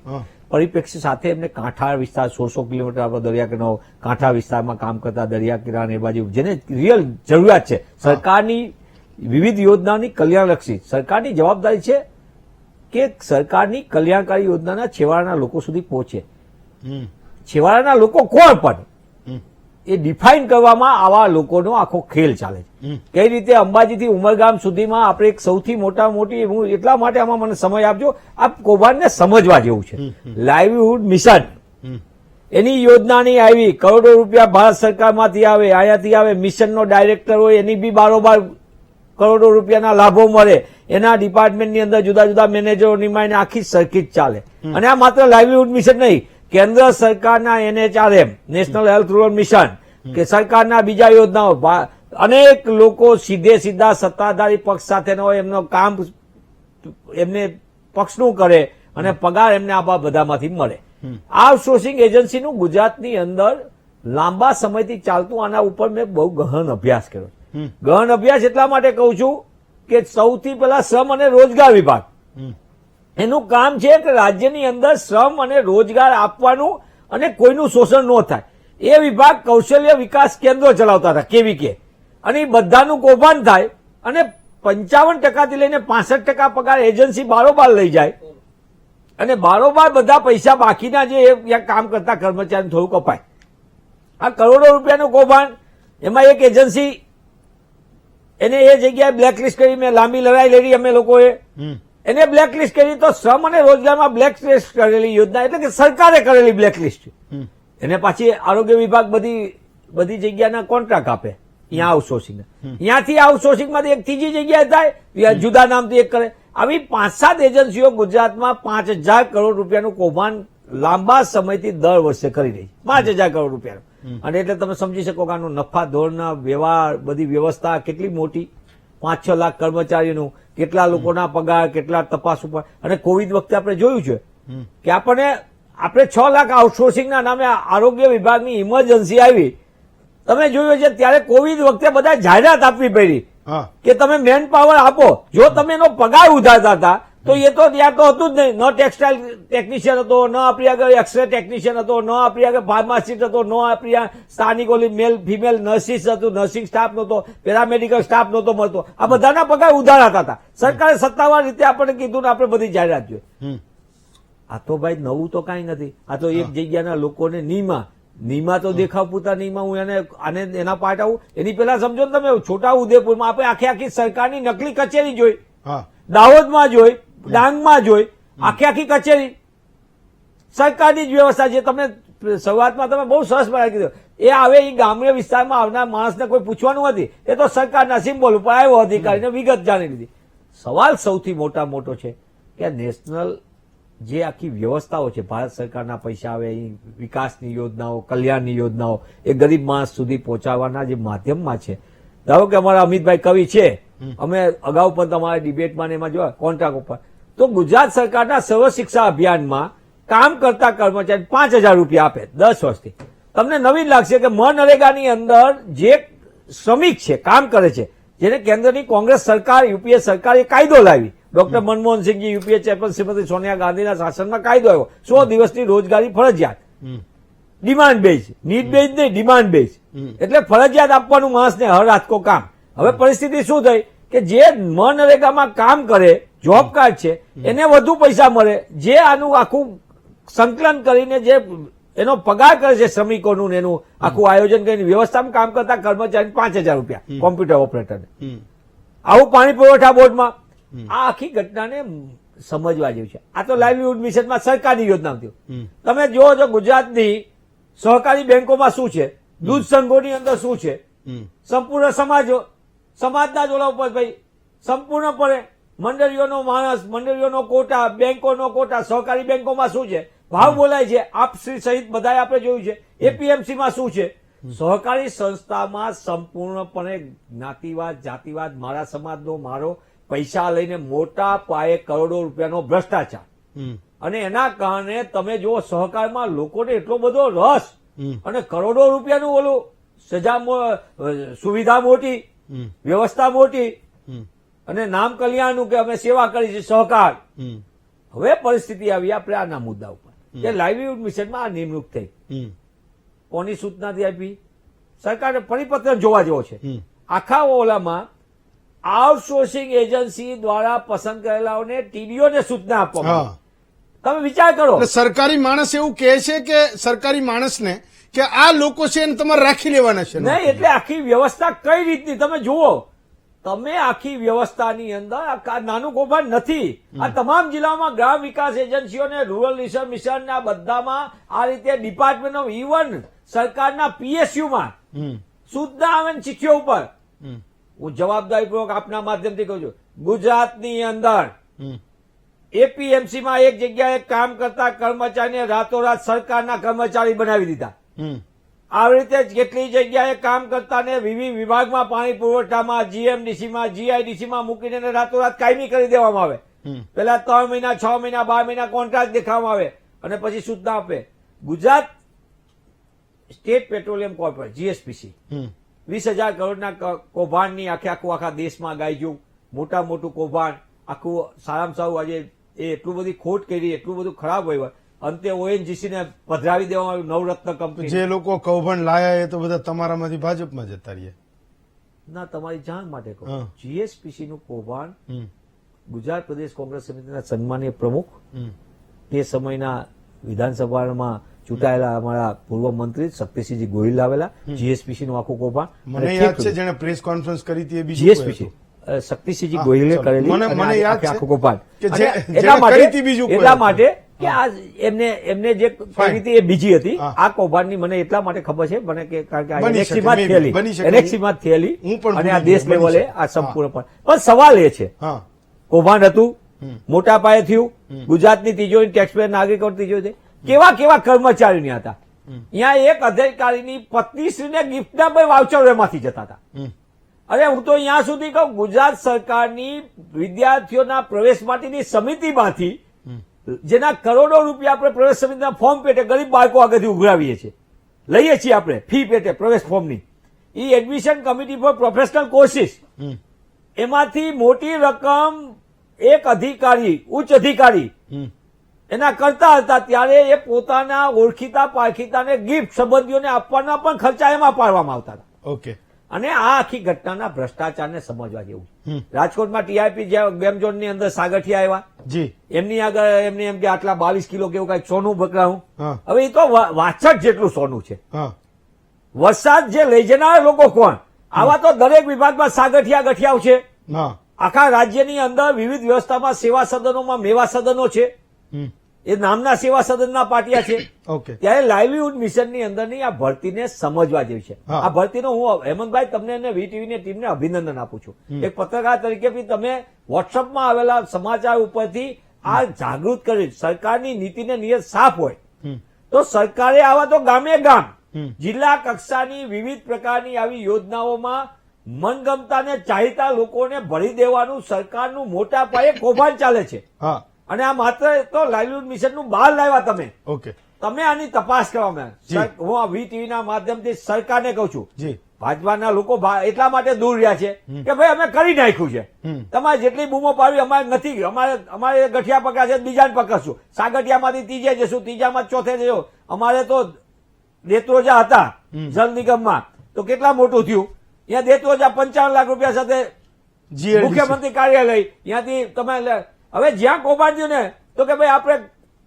પરિપ્રેક્ષ્ય સાથે એમને કાંઠા વિસ્તાર 1600 કિલોમીટર આપણો દરિયાકિનારો, કાંઠા વિસ્તારમાં કામ કરતા દરિયાકિનારા એ બાજુ જેને રિયલ જરૂરિયાત છે સરકારની વિવિધ યોજનાઓની કલ્યાણલક્ષી સરકારની જવાબદારી છે કે સરકારની કલ્યાણકારી યોજનાના છેવાડાના લોકો સુધી પહોંચે. છેવાડાના લોકો કોણ પણ એ ડિફાઇન કરવામાં આવા લોકોનો આખો ખેલ ચાલે છે. કઈ રીતે અંબાજીથી ઉમરગામ સુધીમાં આપણે એક સૌથી મોટી, હું એટલા માટે આમાં મને સમય આપજો, આ કૌભાંડને સમજવા જેવું છે. લાઇવલીહુડ મિશન એની યોજનાની આવી, કરોડો રૂપિયા ભારત સરકારમાંથી આવે, અહીંયાથી આવે, મિશનનો ડાયરેક્ટર હોય એની બી બારોબાર કરોડો રૂપિયાના લાભો મળે, એના ડિપાર્ટમેન્ટની અંદર જુદા જુદા મેનેજરો નિમાઈને આખી સર્કિટ ચાલે. અને આ માત્ર લાઇવલીહુડ મિશન નહીં, કેન્દ્ર સરકારના NHRM national health rural mission કે સરકારના બીજા યોજનાઓ, અનેક લોકો સીધા સત્તાધારી પક્ષ સાથેનો હોય, એમનો કામ એમને પક્ષનું કરે અને પગાર એમને આ બધામાંથી મળે. આઉટસોર્સિંગ એજન્સીનું ગુજરાતની અંદર લાંબા સમયથી ચાલતું, આના ઉપર મેં બહુ ગહન અભ્યાસ કર્યો. ગહન અભ્યાસ એટલા માટે કહું છું કે સૌથી પહેલા શ્રમ અને રોજગાર વિભાગ, એનું કામ છે કે રાજ્યની અંદર શ્રમ અને રોજગાર આપવાનું અને કોઈનું શોષણ ન થાય. એ વિભાગ કૌશલ્ય વિકાસ કેન્દ્રો ચલાવતા હતા, KVK, અને એ બધાનું કૌભાંડ થાય અને 55% થી લઈને 65% પગાર એજન્સી બારોબાર લઈ જાય અને બારોબાર બધા પૈસા બાકીના જે કામ કરતા કર્મચારી થોડું કપાય. આ કરોડો રૂપિયાનું કૌભાંડ, એમાં એક એજન્સી એને એ જગ્યાએ બ્લેકલિસ્ટ કરી, મેં લાંબી લડાઈ લડી અમે લોકોએ, એને બ્લેકલિસ્ટ કરી. તો શ્રમ અને રોજગારમાં બ્લેકલિસ્ટ કરેલી યોજના એટલે કે સરકારે કરેલી બ્લેકલિસ્ટ, એને પાછી આરોગ્ય વિભાગ બધી જગ્યાના કોન્ટ્રાક્ટ આપે, અહીંયા આઉટસોર્સિંગ, ત્યાંથી આઉટસોર્સિંગમાંથી એક ત્રીજી જગ્યાએ થાય, જુદા નામથી એક કરે. આવી 5-7 એજન્સીઓ ગુજરાતમાં 5000 કરોડ રૂપિયાનું કૌભાંડ લાંબા સમયથી દર વર્ષે કરી રહી છે. 5000 કરોડ રૂપિયાનું. અને એટલે તમે સમજી શકો કે આનો નફા ધોરણના વ્યવહાર, બધી વ્યવસ્થા કેટલી મોટી. 5-6 લાખ કર્મચારીઓનું, કેટલા લોકોના પગાર, કેટલા તપાસ ઉપર. અને કોવિડ વખતે આપણે જોયું છે કે આપણે 6 લાખ આઉટસોર્સિંગના નામે આરોગ્ય વિભાગની ઇમરજન્સી આવી. તમે જોયું છે ત્યારે કોવિડ વખતે બધા જાહેરાત આપવી પડી કે તમે મેન પાવર આપો. જો તમે એનો પગાર ઉધારતા હતા તો એ તો ત્યાં તો હતું જ નહીં. ન ટેક્સટાઇલ ટેકનિશિયન હતો, ન આપણી આગળ એક્સરે ટેકનિશિયન હતો, ન આપણી આગળ ફાર્માસિસ્ટ હતો, ન આપણી સ્થાનિક ઓલી મેલ ફિમેલ નર્સિસ હતું, નર્સિંગ સ્ટાફ નહોતો, પેરામેડિકલ સ્ટાફ નહોતો મળતો. આ બધાના પગાર ઉધારાતા હતા. સરકારે સત્તાવાર રીતે આપણને કીધું ને આપણે બધી જાહેરાત જોઈ. આ તો ભાઈ નવું તો કાંઈ નથી. આ તો એક જગ્યાના લોકોને નીમા તો દેખાવ પૂરતા નીમા, હું એના પાર્ટ આવું. એની પેલા સમજો ને તમે, છોટા ઉદેપુરમાં આપણે આખી સરકારની નકલી કચેરી જોઈ, દાહોદમાં જોઈ, ડાંગમાં જોઈ, આખી કચેરી સરકારની જ વ્યવસ્થા છે. તમને શરૂઆતમાં તમે બહુ સરસ બનાવી કીધું, એ હવે એ ગામડે વિસ્તારમાં આવનાર માણસને કોઈ પૂછવાનું નથી, એ તો સરકારના સિમ્બોલ ઉપર આવ્યો અધિકારીને વિગત જાણી લીધી. સવાલ સૌથી મોટો છે કે નેશનલ જે આખી વ્યવસ્થાઓ છે, ભારત સરકારના પૈસા આવે, વિકાસની યોજનાઓ, કલ્યાણની યોજનાઓ એ ગરીબ માણસ સુધી પહોંચાડવાના જે માધ્યમમાં છે. ધારો કે અમારા અમિતભાઈ કવિ છે, અમે અગાઉ પણ તમારા ડિબેટમાં એમાં જોયા કોન્ટ્રાક્ટ ઉપર, તો ગુજરાત સરકારના સર્વ શિક્ષા અભિયાનમાં કામ કરતા કર્મચારી 5000 રૂપિયા આપે 10 વર્ષથી. તમને નવીન લાગશે કે મનરેગાની અંદર જે શ્રમિક છે, કામ કરે છે, જેને કેન્દ્રની કોંગ્રેસ સરકાર, યુપીએ સરકારે કાયદો લાવી, doctor મનમોહનસિંહજી, UPA chairperson Shrimati Sonia ગાંધીના શાસનમાં કાયદો આવ્યો, 100 દિવસની રોજગારી ફરજિયાત, ડિમાન્ડ બેઝ, નીડ બેઝ નહીં, ડિમાન્ડ બેઝ, એટલે ફરજિયાત આપવાનું માણસને હર હાથકો કામ. હવે પરિસ્થિતિ શું થઈ કે જે મનરેગામાં કામ કરે, જોબ કાર્ડ છે, એને વધુ પૈસા મળે, જે આનું આખું સંકલન કરીને જે એનો પગાર કરે છે શ્રમિકોનું, એનું આખું આયોજન કરીને વ્યવસ્થામાં કામ કરતા કર્મચારી 5000 રૂપિયા કોમ્પ્યુટર ઓપરેટરને. આવું પાણી પુરવઠા બોર્ડમાં. આ આખી ઘટનાને સમજવા જેવું છે. આ તો લાઇવલીહુડ મિશનમાં સરકારની યોજના થયું. તમે જુઓ છો ગુજરાતની સહકારી બેંકોમાં શું છે, દૂધ સંઘોની અંદર શું છે, સંપૂર્ણ સમાજના જોડા ઉપર ભાઈ સંપૂર્ણપણે મંડળીઓનો માણસ, મંડળીઓનો કોટા, બેંકોનો કોટા. સહકારી બેંકોમાં શું છે, ભાવ બોલાય છે, આપશ્રી સહિત બધાએ આપણે જોયું છે. એપીએમસીમાં શું છે, સહકારી સંસ્થામાં સંપૂર્ણપણે જ્ઞાતિવાદ જાતિવાદ મારા સમાજનો મારો પૈસા લઈને મોટા પાયે કરોડો રૂપિયાનો ભ્રષ્ટાચાર અને એના કારણે તમે જુઓ સહકારમાં લોકોને એટલો બધો રસ અને કરોડો રૂપિયાનું ઓલું સુવિધા મોટી વ્યવસ્થા મોટી અને નામ કલ્યાણનું કે અમે સેવા કરી છે સહકાર. હવે પરિસ્થિતિ આવી આપણે આના મુદ્દા ઉપર કે લાઇવલીહુડ મિશનમાં આ નિમણૂક થઈ કોની સૂચનાથી આપી સરકારે પરિપત્ર જોવા જેવો છે. આખા ઓલામાં આઉટસોર્સિંગ એજન્સી દ્વારા પસંદ કરેલાઓને ટીડીઓને સૂચના આપવામાં હા. તમે વિચાર કરો. એટલે સરકારી માણસ એવું કહે છે કે સરકારી માણસને કે આ લોકો છે એને તમારે રાખી લેવાના છે. નહીં એટલે આખી વ્યવસ્થા કઈ રીતની તમે જુઓ. તમે આખી વ્યવસ્થાની અંદર આ નાનું કૌભાંડ નથી. આ તમામ જિલ્લામાં ગ્રામ વિકાસ એજન્સીઓ ને રૂરલ રિસર્ચ મિશન ના બધામાં આ રીતે ડિપાર્ટમેન્ટ ઓફ ઇવન સરકારના પીએસયુમાં સૂચના આવે ને ચિઠ્ઠીઓ ઉપર. હું જવાબદારીપૂર્વક આપના માધ્યમથી કહું છું ગુજરાતની અંદર એપીએમસીમાં એક જગ્યાએ કામ કરતા કર્મચારીને રાતોરાત સરકારના કર્મચારી બનાવી દીધા. આવી રીતે કેટલી જગ્યાએ કામ કરતા ને વિવિધ વિભાગમાં પાણી પુરવઠામાં જીએમડીસીમાં જીઆઈડીસીમાં મૂકીને એને રાતોરાત કાયમી કરી દેવામાં આવે. પેલા 3 મહિના 6 મહિના 12 મહિના કોન્ટ્રાક્ટ દેખાવામાં આવે અને પછી સૂચના આપે. Gujarat state petroleum corporation GSPC 20,000 કરોડના કૌભાંડની આખા દેશમાં ગાયજું મોટું કૌભાંડ આખું સારામાં સારું આજે એ એટલું બધી ખોટ કરી એટલું બધું ખરાબ હોય અંતે ઓએનજીસી ને પધરાવી દેવામાં આવ્યું નવરત્ન કંપની. જે લોકો કૌભાંડ લાયા એ તો બધા તમારામાંથી ભાજપમાં જતા રહ્યા. ના તમારી જાણ માટે કહું હા. જીએસપીસી નું કૌભાંડ ગુજરાત પ્રદેશ કોંગ્રેસ સમિતિના સન્માનીય પ્રમુખ તે સમયના વિધાનસભામાં ચૂંટાયેલા અમારા પૂર્વ મંત્રી શક્તિસિંહજી ગોહિલ લાવેલા જીએસપીસી નું આખું કૌભાંડ. મને યાદ છે જેને પ્રેસ કોન્ફરન્સ કરી હતી એ બીજું જીએસપીસી શક્તિસિંહજી ગોહિલે ચાલો. કરેલી મને અને યાદ છે આખું કૌભાંડ. કે અને જેને એટલા કરી હતી બીજું કોઈ એટલા હતું. માટે કે આ એમને જે કરી હતી એ બીજી હતી. હા. આ કૌભાંડની મને એટલા માટે ખબર છે મને કે કારણ કે આ બની શકે, એનેક્સીમાં જ maybe, બની શકે. એનેક્સીમાં જ થયેલી હું પણ અને આ ભૂલી દેશ ગયો, બની લેવલે શકે. આ સંપૂર્ણપણે પણ સવાલ એ છે હા કૌભાંડ હતું મોટા પાયે થયું ગુજરાતની તિજોરી ટેક્સપેયર નાગરિકો તિજોરી કેવા કર્મચારીની હતા. અહીંયા એક અધિકારીની પત્નીશ્રીને ગિફ્ટના બે વાઉચરો એમાંથી જતા હતા. અરે હું તો અહીંયા સુધી કહું ગુજરાત સરકારની વિદ્યાર્થીઓના પ્રવેશ માટેની સમિતિમાંથી જેના કરોડો રૂપિયા આપણે પ્રવેશ સમિતિના ફોર્મ પેટે ગરીબ બાળકો આગળથી ઉઘરાવીએ છીએ લઈએ છીએ આપણે ફી પેટે પ્રવેશ ફોર્મની એ admission committee for professional courses એમાંથી મોટી રકમ એક અધિકારી ઉચ્ચ અધિકારી એના કરતા હતા ત્યારે એ પોતાના ઓળખીતા પારખીતાને ગિફ્ટ સંબંધીઓને આપવાના પણ ખર્ચા એમાં પાડવામાં આવતા હતા. ઓકે. અને આ આખી ઘટનાના ભ્રષ્ટાચારને સમજવા જેવું. રાજકોટમાં ટીઆઈપી ગેમ ઝોનની અંદર સાગઠિયા આવ્યા જી એમની આગળ એમને એમ કે આટલા 22 કિલો કેવું કઈક સોનું બકરાવું. હા. હવે એ તો વાછટ જેટલું સોનું છે. હા વરસાદ જે લઈ જનાર લોકો કોણ? આવા તો દરેક વિભાગમાં સાગઠિયા ગઠિયાઓ છે. હા આખા રાજ્યની અંદર વિવિધ વ્યવસ્થામાં સેવા સદનોમાં મેવા સદનો છે. એ નામના સેવા સદનના પાટિયા છે. ઓકે. ત્યારે લાઇવલીહુડ મિશનની અંદરની આ ભરતીને સમજવા જેવી છે. હા. આ ભરતીનો હું હેમંતભાઈ તમને અને વીટીવીની ટીમને અભિનંદન આપું છું. એક પત્રકાર તરીકે બી તમે વોટ્સઅપમાં આવેલા સમાચાર ઉપરથી આ જાગૃત કરી સરકારની નીતિને નિયત સાફ હોય તો સરકારે આવા તો ગામે ગામ જિલ્લા કક્ષાની વિવિધ પ્રકારની આવી યોજનાઓમાં મનગમતાને ચાહીતા લોકોને ભરી દેવાનું સરકારનું મોટા પાયે કૌભાંડ ચાલે છે. હા અને આ માત્ર તો લાઇવલીહુડ મિશનનું બહાર લાવ્યા તમે. ઓકે. તમે આની તપાસ કરવામાં હું આ વીટીવીના માધ્યમથી સરકારને કહું છું જી ભાજપાના લોકો એટલા માટે દૂર રહ્યા છે કે ભાઈ અમે કરી નાખ્યું છે. તમારે જેટલી બૂમો પાડવી અમારે નથી. અમારે ગઠિયા પકડાશે બીજાને પકડશું. સાગઠિયામાંથી ત્રીજે જશું ત્રીજામાં ચોથે જશું. અમારે તો દેત્રોજા હતા જલ નિગમમાં તો કેટલા મોટું થયું. અહીંયા દેત્રોજા 55 લાખ રૂપિયા સાથે GLDC. મુખ્યમંત્રી કાર્યાલય ત્યાંથી તમે હવે જ્યાં કૌભાંડ થયું ને તો કે ભાઈ આપણે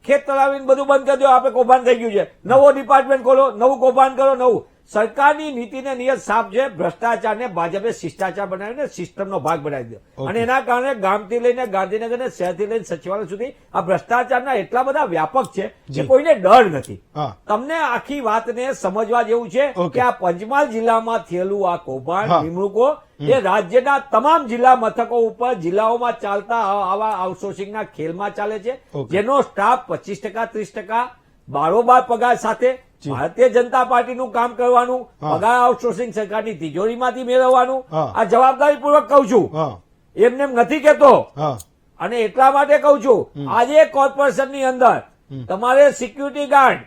ખેત તલાવીને બધું બંધ કરી દો આપણે કૌભાંડ થઈ ગયું છે નવો ડિપાર્ટમેન્ટ ખોલો નવું કૌભાંડ કરો નવું. સરકારની નીતિને નિયત સાફ છે. ભ્રષ્ટાચારને ભાજપે શિષ્ટાચાર બનાવીને સિસ્ટમનો ભાગ બનાવી દીધો અને એના કારણે ગામથી લઈને ગાંધીનગર ને શહેરથી લઈને સચિવાલય સુધી આ ભ્રષ્ટાચારના એટલા બધા વ્યાપક છે કે કોઈને ડર નથી. હા. તમને આખી વાતને સમજવા જેવું છે ઓકે. કે આ પંચમહાલ જિલ્લામાં થયેલું આ કૌભાંડ હા. નિમણૂકો એ રાજ્યના તમામ જિલ્લા મથકો ઉપર જિલ્લાઓમાં ચાલતા આવા આઉટસોર્સિંગના ખેલમાં ચાલે છે ઓકે. જેનો સ્ટાફ 25% 30% બારોબાર પગાર સાથે ભારતીય જનતા પાર્ટીનું કામ કરવાનું, હા. પગાર આઉટસોર્સિંગ સરકારની તિજોરીમાંથી મેળવવાનું, હા. આ જવાબદારીપૂર્વક કહું છું, હા એમને એમ નથી કહેતો. હા અને એટલા માટે કહું છું, આજે કોર્પોરેશનની અંદર તમારે સિક્યુરિટી ગાર્ડ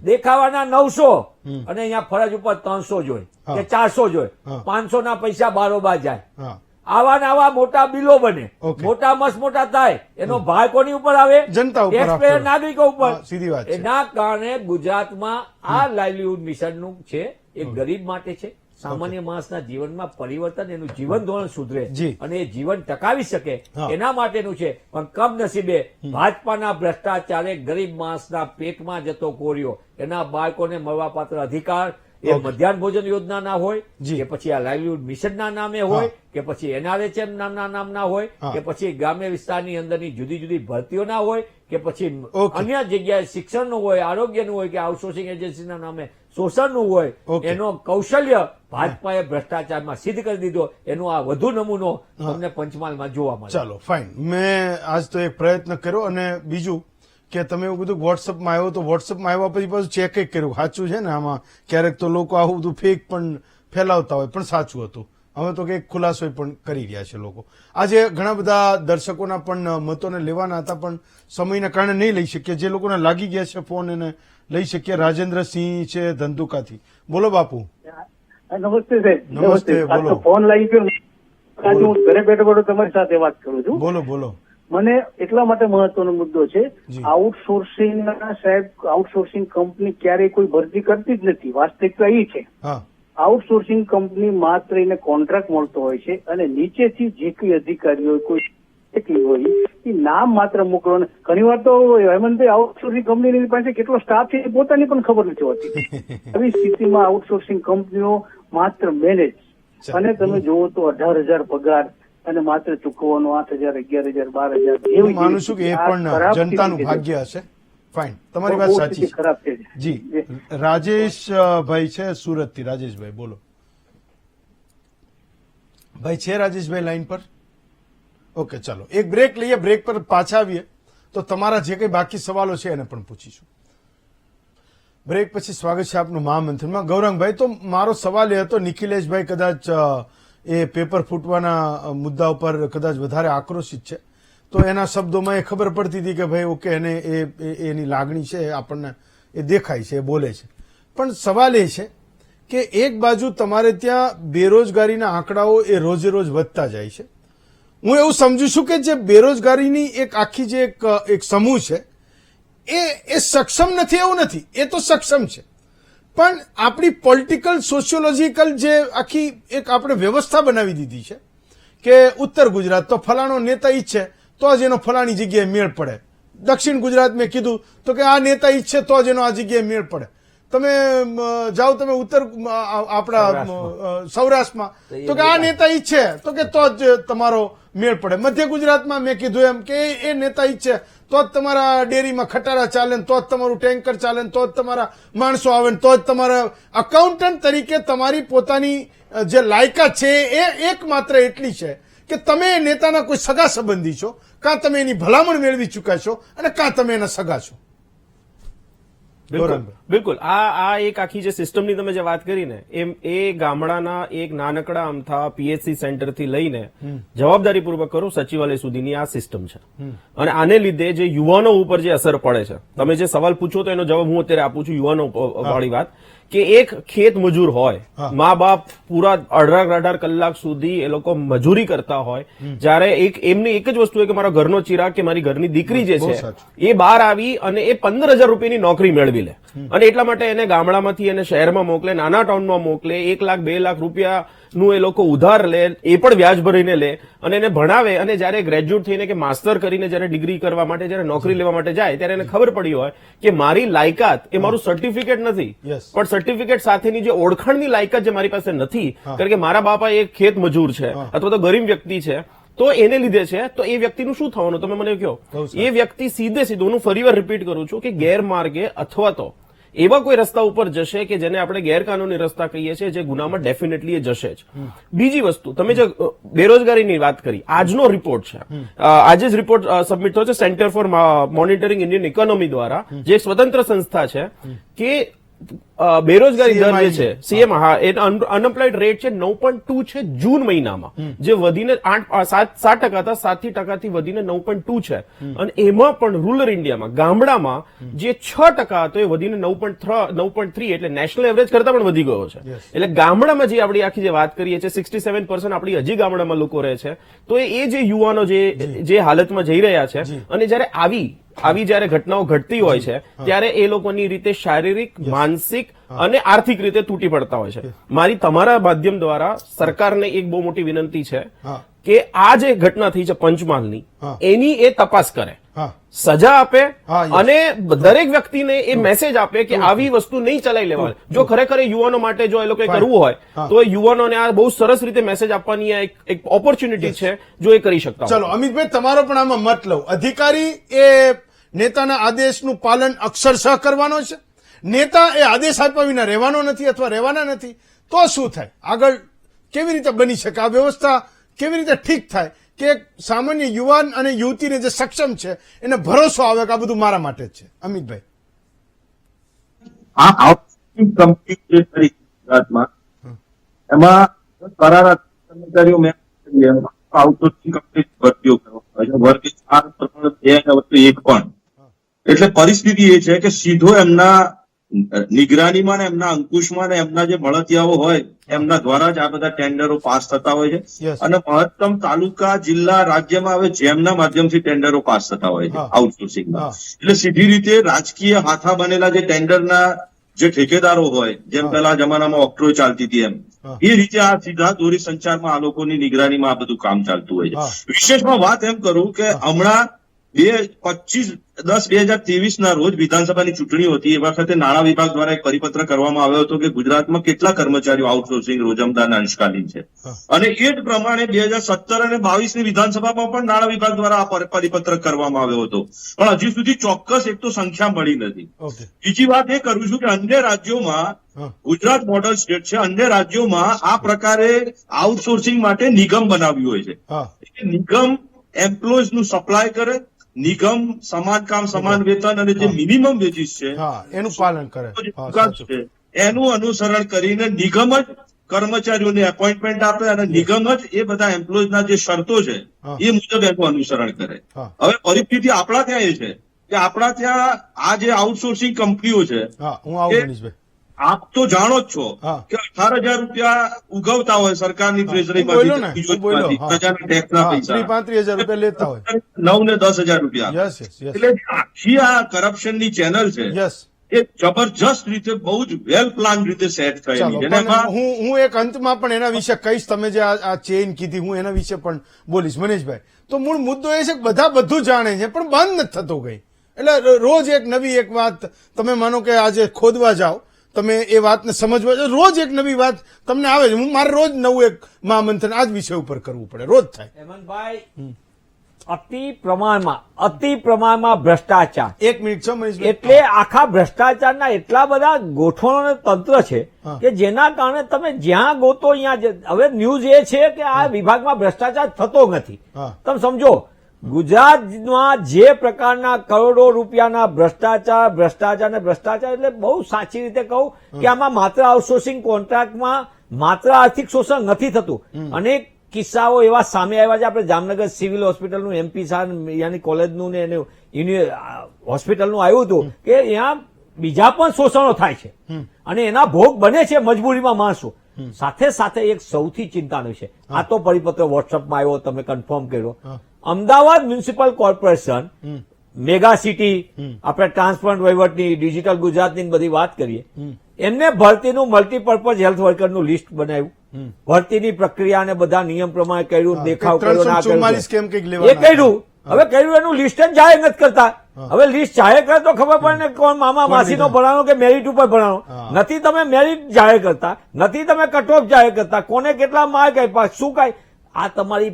દેખાવાના 900 અને અહીંયા ફરજ ઉપર 300 જોઈ હા. કે 400 જોઈ, હા. 500 ના પૈસા બારોબાર જાય. હા આવા ને આવા મોટા બિલો બને, ઓકે. મોટા મસ્ત મોટા થાય, એનો ભાર કોની ઉપર આવે? જનતા ઉપર, ટેક્સપેયર after. નાગરિકો ઉપર. હા, સીધી વાત છે. એના કારણે ગુજરાતમાં આ લાઇવલીહુડ મિશનનું છે એ ગરીબ માટે છે. સામાન્ય માણસના જીવનમાં પરિવર્તન, એનું જીવન ધોરણ સુધરે જી. અને એ જીવન ટકાવી શકે હા. એના માટેનું છે. પણ કમનસીબે ભાજપાના ભ્રષ્ટાચારે ગરીબ માણસના પેટમાં જતો કોર્યો, એના બાળકોને મળવાપાત્ર અધિકાર એ ઓકે. મધ્યાહન ભોજન યોજનાના હોય જી. કે પછી આ લાઇવલીહુડ મિશનના નામે હોય કે પછી એનઆરએચએમ નામના હોય હા. કે પછી ગ્રામ્ય વિસ્તારની અંદરની જુદી જુદી ભરતીઓના હોય કે પછી ઓકે. અન્ય જગ્યાએ શિક્ષણનું હોય, આરોગ્યનું હોય કે આઉટસોર્સિંગ એજન્સીના નામે શોષણનું હોય, ઓકે. એનો કૌશલ્ય ભાજપાએ ભ્રષ્ટાચારમાં સિદ્ધ કરી દીધો. એનો આ વધુ નમૂનો તમને પંચમહાલમાં જોવા મળે. ચાલો ફાઇન, મેં આજ તો એક પ્રયત્ન કર્યો. અને બીજું કે તમે એવું બધું વોટ્સઅપમાં આવ્યો તો વોટ્સઅપમાં આવ્યા પછી પાછું ચેક કર્યું સાચું છે ને આમાં. ક્યારેક તો લોકો આવું બધું ફેક પણ ફેલાવતા હોય, પણ સાચું હતું. હવે તો કંઈક ખુલાસો પણ કરી રહ્યા છે લોકો. આજે ઘણા બધા દર્શકોના પણ મતોને લેવાના હતા, પણ સમયના કારણે નહીં લઈ શકીએ. જે લોકોને લાગી ગયા છે ફોન એને લઈ શકીએ. રાજેન્દ્રસિંહ છે ધંધુકાથી. બોલો બાપુ. નમસ્તે સાહેબ. નમસ્તે, આ બોલો. તો ફોન લાગી ગયો. આજે હું ઘરે બેઠો તમારી સાથે વાત કરું છું. બોલો બોલો. મને એટલા માટે મહત્વનો મુદ્દો છે, જી. આઉટસોર્સિંગ સાહેબ, આઉટસોર્સિંગ કંપની ક્યારેય કોઈ ભરતી કરતી જ નથી. વાસ્તવિકતા એ છે, હા આઉટસોર્સિંગ કંપની માત્ર એને કોન્ટ્રાક્ટ મળતો હોય છે અને નીચેથી જે કોઈ અધિકારી હોય, કોઈ શિક્ષક હોય, એ નામ માત્ર મોકલો. ઘણી વાર તો હેમંતભાઈ આઉટસોર્સિંગ કંપનીની પાસે કેટલો સ્ટાફ છે એ પોતાની પણ ખબર નથી હોતી. આવી સ્થિતિમાં આઉટસોર્સિંગ કંપનીઓ માત્ર મેનેજ, અને તમે જુઓ તો 18,000 પગાર અને માત્ર ચૂકવવાનો 8,000, 11,000, 12,000. હું માનું છું કે એ પણ જનતાનું ભાગ્ય હશે. ફાઇન, તમારી વાત સાચી છે. ખરાબ છે. જી. રાજેશ ભાઈ છે સુરતથી. રાજેશભાઈ બોલો. ભાઈ છે રાજેશભાઈ લાઈન પર? ઓકે, ચાલો એક બ્રેક લઈએ. બ્રેક પર પાછા આવીએ તો તમારા જે કંઈ બાકી સવાલો છે એને પણ પૂછીશું. બ્રેક પછી સ્વાગત છે આપનું મહામંથનમાં. ગૌરંગભાઈ, તો મારો સવાલ એ હતો, નિખિલેશભાઈ કદાચ એ પેપર ફૂટવાના મુદ્દા ઉપર કદાચ વધારે આક્રોશિત છે, તો એના શબ્દોમાં એ ખબર પડતી હતી કે ભાઈ ઓકે, એને એની લાગણી છે, આપણને એ દેખાય છે, એ બોલે છે. પણ સવાલ એ છે કે એક બાજુ તમારે ત્યાં બેરોજગારીના આંકડાઓ એ રોજે રોજ વધતા જાય છે. હું એવું સમજુ છું કે જે બેરોજગારીની એક આખી જે એક સમૂહ છે એ સક્ષમ નથી એવું નથી, એ તો સક્ષમ છે. પણ આપણી પોલિટિકલ સોશિયોલોજીકલ જે આખી એક આપણે વ્યવસ્થા બનાવી દીધી છે કે ઉત્તર ગુજરાત તો ફલાણો નેતા ઈચ્છે તો જ એનો ફલાણી જગ્યાએ મેળ પડે. દક્ષિણ ગુજરાત મેં કીધું તો કે આ નેતા ઈચ્છે તો જ એનો આ જગ્યાએ મેળ પડે. તમે જાઓ તમે ઉત્તર આપણા સૌરાષ્ટ્રમાં તો કે આ નેતા ઈચ્છે તો કે તો જ તમારો મેળ પડે. મધ્ય ગુજરાતમાં મેં કીધું એમ કે એ નેતા ઈચ્છે તો જ તમારા ડેરીમાં ખટારા ચાલે, તો જ તમારું ટેન્કર ચાલે, તો જ તમારા માણસો આવે, તો જ તમારા અકાઉન્ટન્ટ તરીકે તમારી પોતાની જે લાયકાત છે એ એકમાત્ર એટલી છે કે તમે એ નેતાના કોઈ સગા સંબંધી છો, કાં તમે એની ભલામણ મેળવી ચૂક્યા છો અને કાં તમે એના સગા છો. બિલકુલ. આ એક આખી જે સિસ્ટમની તમે જે વાત કરી ને, એ ગામડાના એક નાનકડા અમથા પીએચસી સેન્ટરથી લઈને જવાબદારીપૂર્વક કરો સચિવાલય સુધીની આ સિસ્ટમ છે. અને આને લીધે જે યુવાનો ઉપર જે અસર પડે છે, તમે જે સવાલ પૂછો તો એનો જવાબ હું અત્યારે આપું છું. યુવાનો વાળી વાત કે એક ખેત મજૂર હોય, મા બાપ પૂરા 18 કલાક સુધી એ લોકો મજૂરી કરતા હોય, જયારે એમની એક જ વસ્તુ હોય કે મારા ઘરનો ચિરાગ કે મારી ઘરની દીકરી જે છે એ બહાર આવી અને એ 15,000 રૂપિયાની નોકરી મેળવી લે, અને એટલા માટે એને ગામડામાંથી એને શહેરમાં મોકલે, નાના ટાઉનમાં મોકલે, 1 લાખ 2 લાખ રૂપિયાનું એ લોકો ઉધાર લે, એ પણ વ્યાજ ભરીને લે અને એને ભણાવે. અને જયારે ગ્રેજ્યુએટ થઈને કે માસ્ટર કરીને જયારે ડિગ્રી કરવા માટે જયારે નોકરી લેવા માટે જાય ત્યારે એને ખબર પડી હોય કે મારી લાયકાત એ મારું સર્ટિફિકેટ નથી, પણ સર્ટિફિકેટ સાથેની જે ઓળખાણની લાયકાત જે મારી પાસે નથી, કારણ કે મારા બાપા એક ખેત મજૂર છે અથવા તો ગરીબ વ્યક્તિ છે, તો એને લીધે છે. તો એ વ્યક્તિનું શું થવાનું તમે મને કહો? એ વ્યક્તિ સીધે સીધું, હું ફરીવાર રિપીટ કરું છું કે ગેરમાર્ગે અથવા તો એવા કોઈ રસ્તા ઉપર જશે કે જેને આપણે ગેરકાનૂની રસ્તા કહીએ છીએ, જે ગુનામાં ડેફિનેટલી એ જશે જ. બીજી વસ્તુ, તમે જે બેરોજગારીની વાત કરી, આજનો રિપોર્ટ છે, આજે જ રિપોર્ટ સબમિટ થયો છે centre for monitoring Indian economy દ્વારા, જે એક સ્વતંત્ર સંસ્થા છે, કે બેરોજગારી દર જે છે સીએમ, હા, એ અનએમ્પ્લોયડ રેટ છે 9.2 છે જૂન મહિનામાં, જે વધીને 7% હતા, 7% વધીને 9.2 છે. અને એમાં પણ રૂરલ ઇન્ડિયામાં, ગામડામાં જે 6% હતો એ વધીને 9.3, એટલે નેશનલ એવરેજ કરતા પણ વધી ગયો છે. એટલે ગામડામાં જે આપણી આખી જે વાત કરીએ છીએ, 67% આપણી હજી ગામડામાં લોકો રહે છે. તો એ જે યુવાનો જે હાલતમાં જઈ રહ્યા છે, અને જયારે આવી જયારે ઘટનાઓ ઘટતી હોય છે, ત્યારે એ લોકોની રીતે શારીરિક, માનસિક અને આર્થિક રીતે તૂટી પડતા હોય છે. મારી તમારા માધ્યમ દ્વારા સરકારને એક બહુ મોટી વિનંતી છે કે આ જે ઘટના થઈ છે પંચમહાલની, એની એ તપાસ કરે, સજા આપે, અને દરેક વ્યક્તિને એ મેસેજ આપે કે આવી વસ્તુ નહીં ચલાવી લેવાય. જો ખરેખર યુવાનો માટે જો એ લોકો કરવું હોય, તો યુવાનોને આ બહુ સરસ રીતે મેસેજ આપવાની આ એક ઓપોર્ચ્યુનિટી છે, જો એ કરી શકતા હોય. ચલો અમિતભાઈ, તમારો પણ આમાં મત લઉં. અધિકારી એ નેતાના આદેશનું પાલન અક્ષરશઃ કરવાનો છે. નેતા એ આદેશ આપ્યા વિના રહેવાનો નથી અથવા રહેવાના નથી. તો શું થાય આગળ? કેવી રીતે બની શકે આ વ્યવસ્થા? કેવી રીતે ઠીક થાય કે સામાન્ય યુવાન અને યુવતીને જે સક્ષમ છે એને ભરોસો આવે કે આ બધું મારા માટે જ છે? અમિતભાઈ, આ આઉટસોર્સિંગ કંપની જે કરી ગુજરાતમાં, એમાં કરાર કર્મચારીઓ મેં આઉટસોર્સિંગ કંપની ભરતીઓ કરવામાં આવે છે. વર્ગ 4 2 1 પણ. એટલે પરિસ્થિતિ એ છે કે સીધો એમના નિગરાનીમાં ને એમના અંકુશમાં ને એમના જે મળતિયાઓ હોય એમના દ્વારા જ આ બધા ટેન્ડરો પાસ થતા હોય છે. અને મહત્તમ તાલુકા, જિલ્લા, રાજ્યમાં હવે જેમના માધ્યમથી ટેન્ડરો પાસ થતા હોય છે આઉટસોર્સિંગમાં. એટલે સીધી રીતે રાજકીય હાથા બનેલા જે ટેન્ડરના જે ઠેકેદારો હોય, જેમ પેલા જમાનામાં ઓક્ટ્રો ચાલતી હતી, એમ એ રીતે આ સીધા દોરી સંચારમાં આ લોકોની નિગરાનીમાં આ બધું કામ ચાલતું હોય છે. વિશેષમાં વાત એમ કરું કે હમણાં 25/10/2023 ના રોજ વિધાનસભાની ચૂંટણીઓ હતી. એ વખતે નાણાં વિભાગ દ્વારા એક પરિપત્ર કરવામાં આવ્યો હતો કે ગુજરાતમાં કેટલા કર્મચારીઓ આઉટસોર્સિંગ, રોજમદાર અને અંશકાલીન છે. અને એ જ પ્રમાણે 2017 અને 22 ની વિધાનસભામાં પણ નાણાં વિભાગ દ્વારા આ પરિપત્ર કરવામાં આવ્યો હતો. પણ હજી સુધી ચોક્કસ એક તો સંખ્યા મળી નથી. બીજી વાત એ કરું છું કે અન્ય રાજ્યોમાં, ગુજરાત મોડલ સ્ટેટ છે, અન્ય રાજ્યોમાં આ પ્રકારે આઉટસોર્સિંગ માટે નિગમ બનાવ્યું હોય છે. નિગમ એમ્પ્લોઈઝ નું સપ્લાય કરે, નિગમ સમાન કામ સમાન વેતન અને જે મિનિમમ વેજીસ છે એનું પાલન કરે, એનું અનુસરણ કરીને નિગમ જ કર્મચારીઓને એપોઇન્ટમેન્ટ આપે અને નિગમ જ એ બધા એમ્પ્લોઈઝના જે શરતો છે એ મુજબ એનું અનુસરણ કરે. હવે પરિસ્થિતિ આપણા ત્યાં એ છે કે આપણા ત્યાં આ જે આઉટસોર્સિંગ કંપનીઓ છે, આપ તો જાણો જ છો કે 18,000 રૂપિયા ઉગવતા હોય સરકારની ટ્રેઝરીમાંથી, ટેક્સના પૈસા 35,000 રૂપિયા લેતા હોય, 9 ને 10,000 રૂપિયા. એટલે આખી આ કરપ્શનની ચેનલ છે એ જબરજસ્ત રીતે, બહુ જ વેલ પ્લાન રીતે સેટ થયેલી છે. હું એક અંતમાં પણ એના વિશે કહીશ. તમે જે આ ચેઇન કીધી, હું એના વિશે પણ બોલીશ. મનીષભાઈ, તો મૂળ મુદ્દો એ છે કે બધા બધું જાણે છે પણ બંધ નથી થતો કઈ. એટલે રોજ એક નવી એક વાત, તમે માનો કે આજે ખોદવા જાઓ, તમે એ વાતને સમજવા, રોજ એક નવી વાત તમને આવે છે. મારે રોજ નવું એક મહામંથન આ જ વિષય ઉપર કરવું પડે, રોજ થાય. હેમંતભાઈ, અતિ પ્રમાણમાં ભ્રષ્ટાચાર. એક મિનિટ છો મનીષભાઈ. એટલે આખા ભ્રષ્ટાચારના એટલા બધા ગોઠવણો તંત્ર છે કે જેના કારણે તમે જ્યાં ગોતો અહીંયા, હવે ન્યૂઝ એ છે કે આ વિભાગમાં ભ્રષ્ટાચાર થતો નથી. તમે સમજો, ગુજરાતમાં જે પ્રકારના કરોડો રૂપિયાના ભ્રષ્ટાચાર એટલે બહુ સાચી રીતે કહું કે આમાં માત્ર આઉટસોર્સિંગ કોન્ટ્રાક્ટમાં માત્ર આર્થિક શોષણ નથી થતું. અનેક કિસ્સાઓ એવા સામે આવ્યા છે. આપણે જામનગર સિવિલ હોસ્પિટલનું એમપી યાની કોલેજનું ને હોસ્પિટલનું આવ્યું હતું કે અહીંયા બીજા પણ શોષણો થાય છે અને એના ભોગ બને છે મજબૂરીમાં માણસો. સાથે સાથે એક સૌથી ચિંતાનો છે, આ તો પરિપત્ર વોટ્સઅપમાં આવ્યો, તમે કન્ફર્મ કર્યો. Ahmedabad municipal corporation, mega city, આપણે ટ્રાન્સપરન્ટ વહીવટની, ડિજિટલ ગુજરાતની બધી વાત કરીએ, એમને ભરતીનું મલ્ટીપર્પઝ હેલ્થ વર્કરનું લિસ્ટ બનાવ્યું, ભરતીની પ્રક્રિયા અને બધા નિયમ પ્રમાણે કર્યું, દેખાવ કર્યો, એ કર્યું. હવે કર્યું એનું લિસ્ટ જ જાહેર નથી કરતા. હવે લિસ્ટ જાહેર કરે તો ખબર પડે ને કોણ મામા માસીનો ભણાનો કે મેરિટ ઉપર ભણાનો. નથી તમે મેરિટ જાહેર કરતા, નથી તમે કટ ઓફ જાહેર કરતા, કોને કેટલા માર્ક આપ્યા, શું કાંઈ. આ તમારી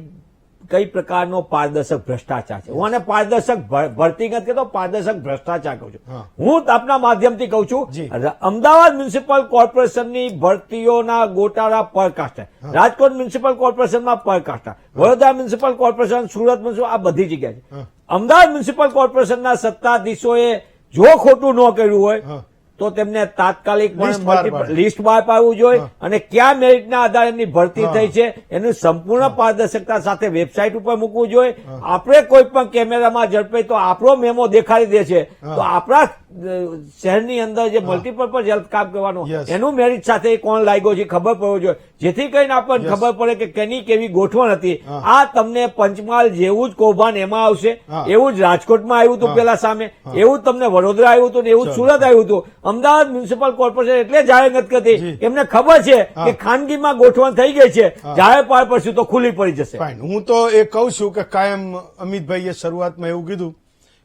કઈ પ્રકારનો પારદર્શક ભ્રષ્ટાચાર છે. હું આને પારદર્શક ભરતી નથી કહેતો, પારદર્શક ભ્રષ્ટાચાર કહું છું. હું આપના માધ્યમથી કહું છું, અમદાવાદ મ્યુનિસિપલ કોર્પોરેશનની ભરતીઓના ગોટાળા પરકાષ્ઠા, રાજકોટ મ્યુનિસિપલ કોર્પોરેશનમાં પરકાષ્ઠા, Vadodara municipal corporation, Surat municipal, આ બધી જગ્યાએ છે. અમદાવાદ મ્યુનિસિપલ કોર્પોરેશનના સત્તાધીશોએ જો ખોટું ન કર્યું હોય તો તેમને તાત્કાલિક લિસ્ટ બહાર પાડવું જોઈએ અને કયા મેરિટના આધારે એમની ભરતી થઈ છે એનું સંપૂર્ણ પારદર્શકતા સાથે વેબસાઇટ ઉપર મૂકવું જોઈએ. આપણે કોઈ પણ કેમેરામાં ઝડપે તો આપણો મેમો દેખાડી દે છે તો આપણા શહેરની અંદર જે મલ્ટીપર્પઝ હેલ્થ કામ કરવાનું એનું મેરિટ સાથે કોણ લાગ્યો છે ખબર પડવું જોઈએ, જેથી કરીને આપણને ખબર પડે કે કેની કેવી ગોઠવણ હતી. આ તમને પંચમહાલ જેવું જ કૌભાંડ એમાં આવશે, એવું જ રાજકોટમાં આવ્યું હતું પેલા સામે, એવું જ તમને વડોદરા આવ્યું હતું, એવું જ સુરત આવ્યું હતું. અમદાવાદ મ્યુનિસિપલ કોર્પોરેશન એટલે જાહેર નથી કરતી, એમને ખબર છે કે ખાનગીમાં ગોઠવણ થઈ ગઈ છે, જાહેર પાર પડશું તો ખુલ્લી પડી જશે. હું તો એ કહું છું કે કાયમ અમિતભાઈએ શરૂઆતમાં એવું કીધું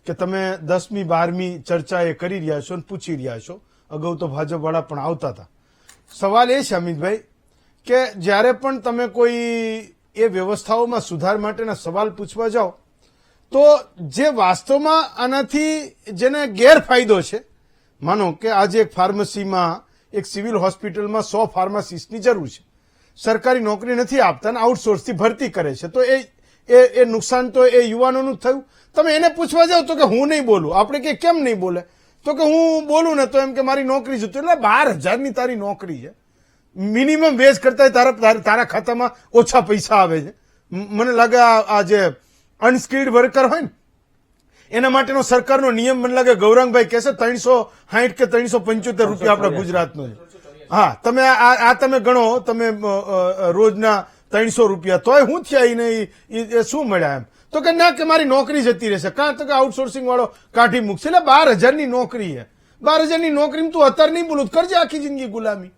કે તમે 10મી 12મી ચર્ચા એ કરી રહ્યા છો અને પૂછી રહ્યા છો. અગાઉ તો ભાજપ વાળા પણ આવતા હતા. સવાલ એ છે અમિતભાઈ કે જ્યારે પણ તમે કોઈ એ વ્યવસ્થાઓમાં સુધાર માટેના સવાલ પૂછવા જાઓ તો જે વાસ્તવમાં આનાથી જેને ગેરફાયદો છે, માનો કે આજે એક ફાર્મસીમાં, એક સિવિલ હોસ્પિટલમાં 100 ફાર્માસિસ્ટની જરૂર છે, સરકારી નોકરી નથી આપતા અને આઉટસોર્સથી ભરતી કરે છે, તો એ નુકસાન તો એ યુવાનોનું જ થયું. તમે એને પૂછવા જાઓ તો કે હું નહીં બોલું. આપણે કે કેમ નહીં બોલે? તો કે હું બોલું ને તો એમ કે મારી નોકરી જતું. એટલે 12,000ની તારી નોકરી છે, મિનિમમ વેજ કરતા તારા ખાતામાં ઓછા પૈસા આવે છે. મને લાગે આ જે અનસ્કિલ્ડ વર્કર હોય ને એના માટેનો સરકારનો નિયમ મને લાગે ગૌરાંગભાઈ કહેશે 360 કે 375 રૂપિયા આપણા ગુજરાતનો છે. હા, તમે આ તમે ગણો, તમે રોજના 300 રૂપિયા, તોય હું થયા એ શું મળ્યા એમ? તો કે ના, કે મારી નોકરી જતી રહેશે. કાં તો કે આઉટસોર્સિંગ વાળો કાઢી મૂકશે. એટલે 12,000ની નોકરી છે. 12,000ની નોકરી તું અત્યારે નહીં બોલું, કરજે આખી જિંદગી ગુલામી.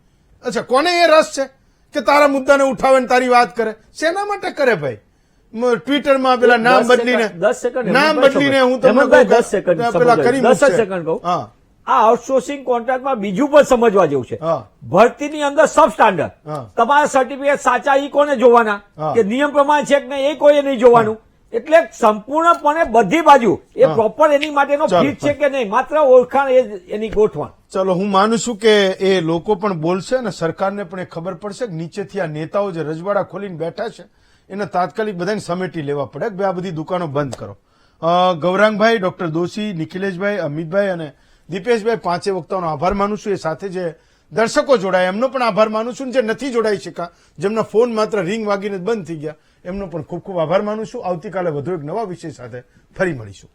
અચ્છા, કોને એ રસ છે કે તારા મુદ્દાને ઉઠાવે ને તારી વાત કરે? શેના માટે કરે ભાઈ? ટ્વિટરમાં પેલા નામ બદલીને હું તમને પેલા કરી કહું. આ આઉટસોર્સિંગ કોન્ટ્રાક્ટમાં બીજું પણ સમજવા જેવું છે. ભરતીની અંદર સબ સ્ટાન્ડર્ડ, તમારા સર્ટિફિકેટ સાચા એ કોને જોવાના કે નિયમ પ્રમાણે છે કે નહીં એ કોઈએ નહીં જોવાનું. એટલે સંપૂર્ણપણે બધી બાજુ એ પ્રોપર એની માટેનો ફિટ છે કે નહીં, માત્ર ઓળખાણ એની ગોઠવણ. ચલો, હું માનું છું કે એ લોકો પણ બોલશે અને સરકારને પણ એ ખબર પડશે કે નીચેથી આ નેતાઓ જે રજવાડા ખોલીને બેઠા છે એને તાત્કાલિક બધાને સમેટી લેવા પડે કે આ બધી દુકાનો બંધ કરો. ગૌરાંગભાઈ, ડોક્ટર દોશી, નિખિલેશભાઈ, અમિતભાઈ અને દીપેશભાઈ, 5 વક્તાઓનો આભાર માનું છું. એ સાથે જે દર્શકો જોડાયા એમનો પણ આભાર માનું છું. જે નથી જોડાઈ શક્યા, જેમના ફોન માત્ર રિંગ વાગીને બંધ થઈ ગયા, એમનો પણ ખૂબ ખૂબ આભાર માનું છું. આવતીકાલે વધુ એક નવા વિષય સાથે ફરી મળીશું.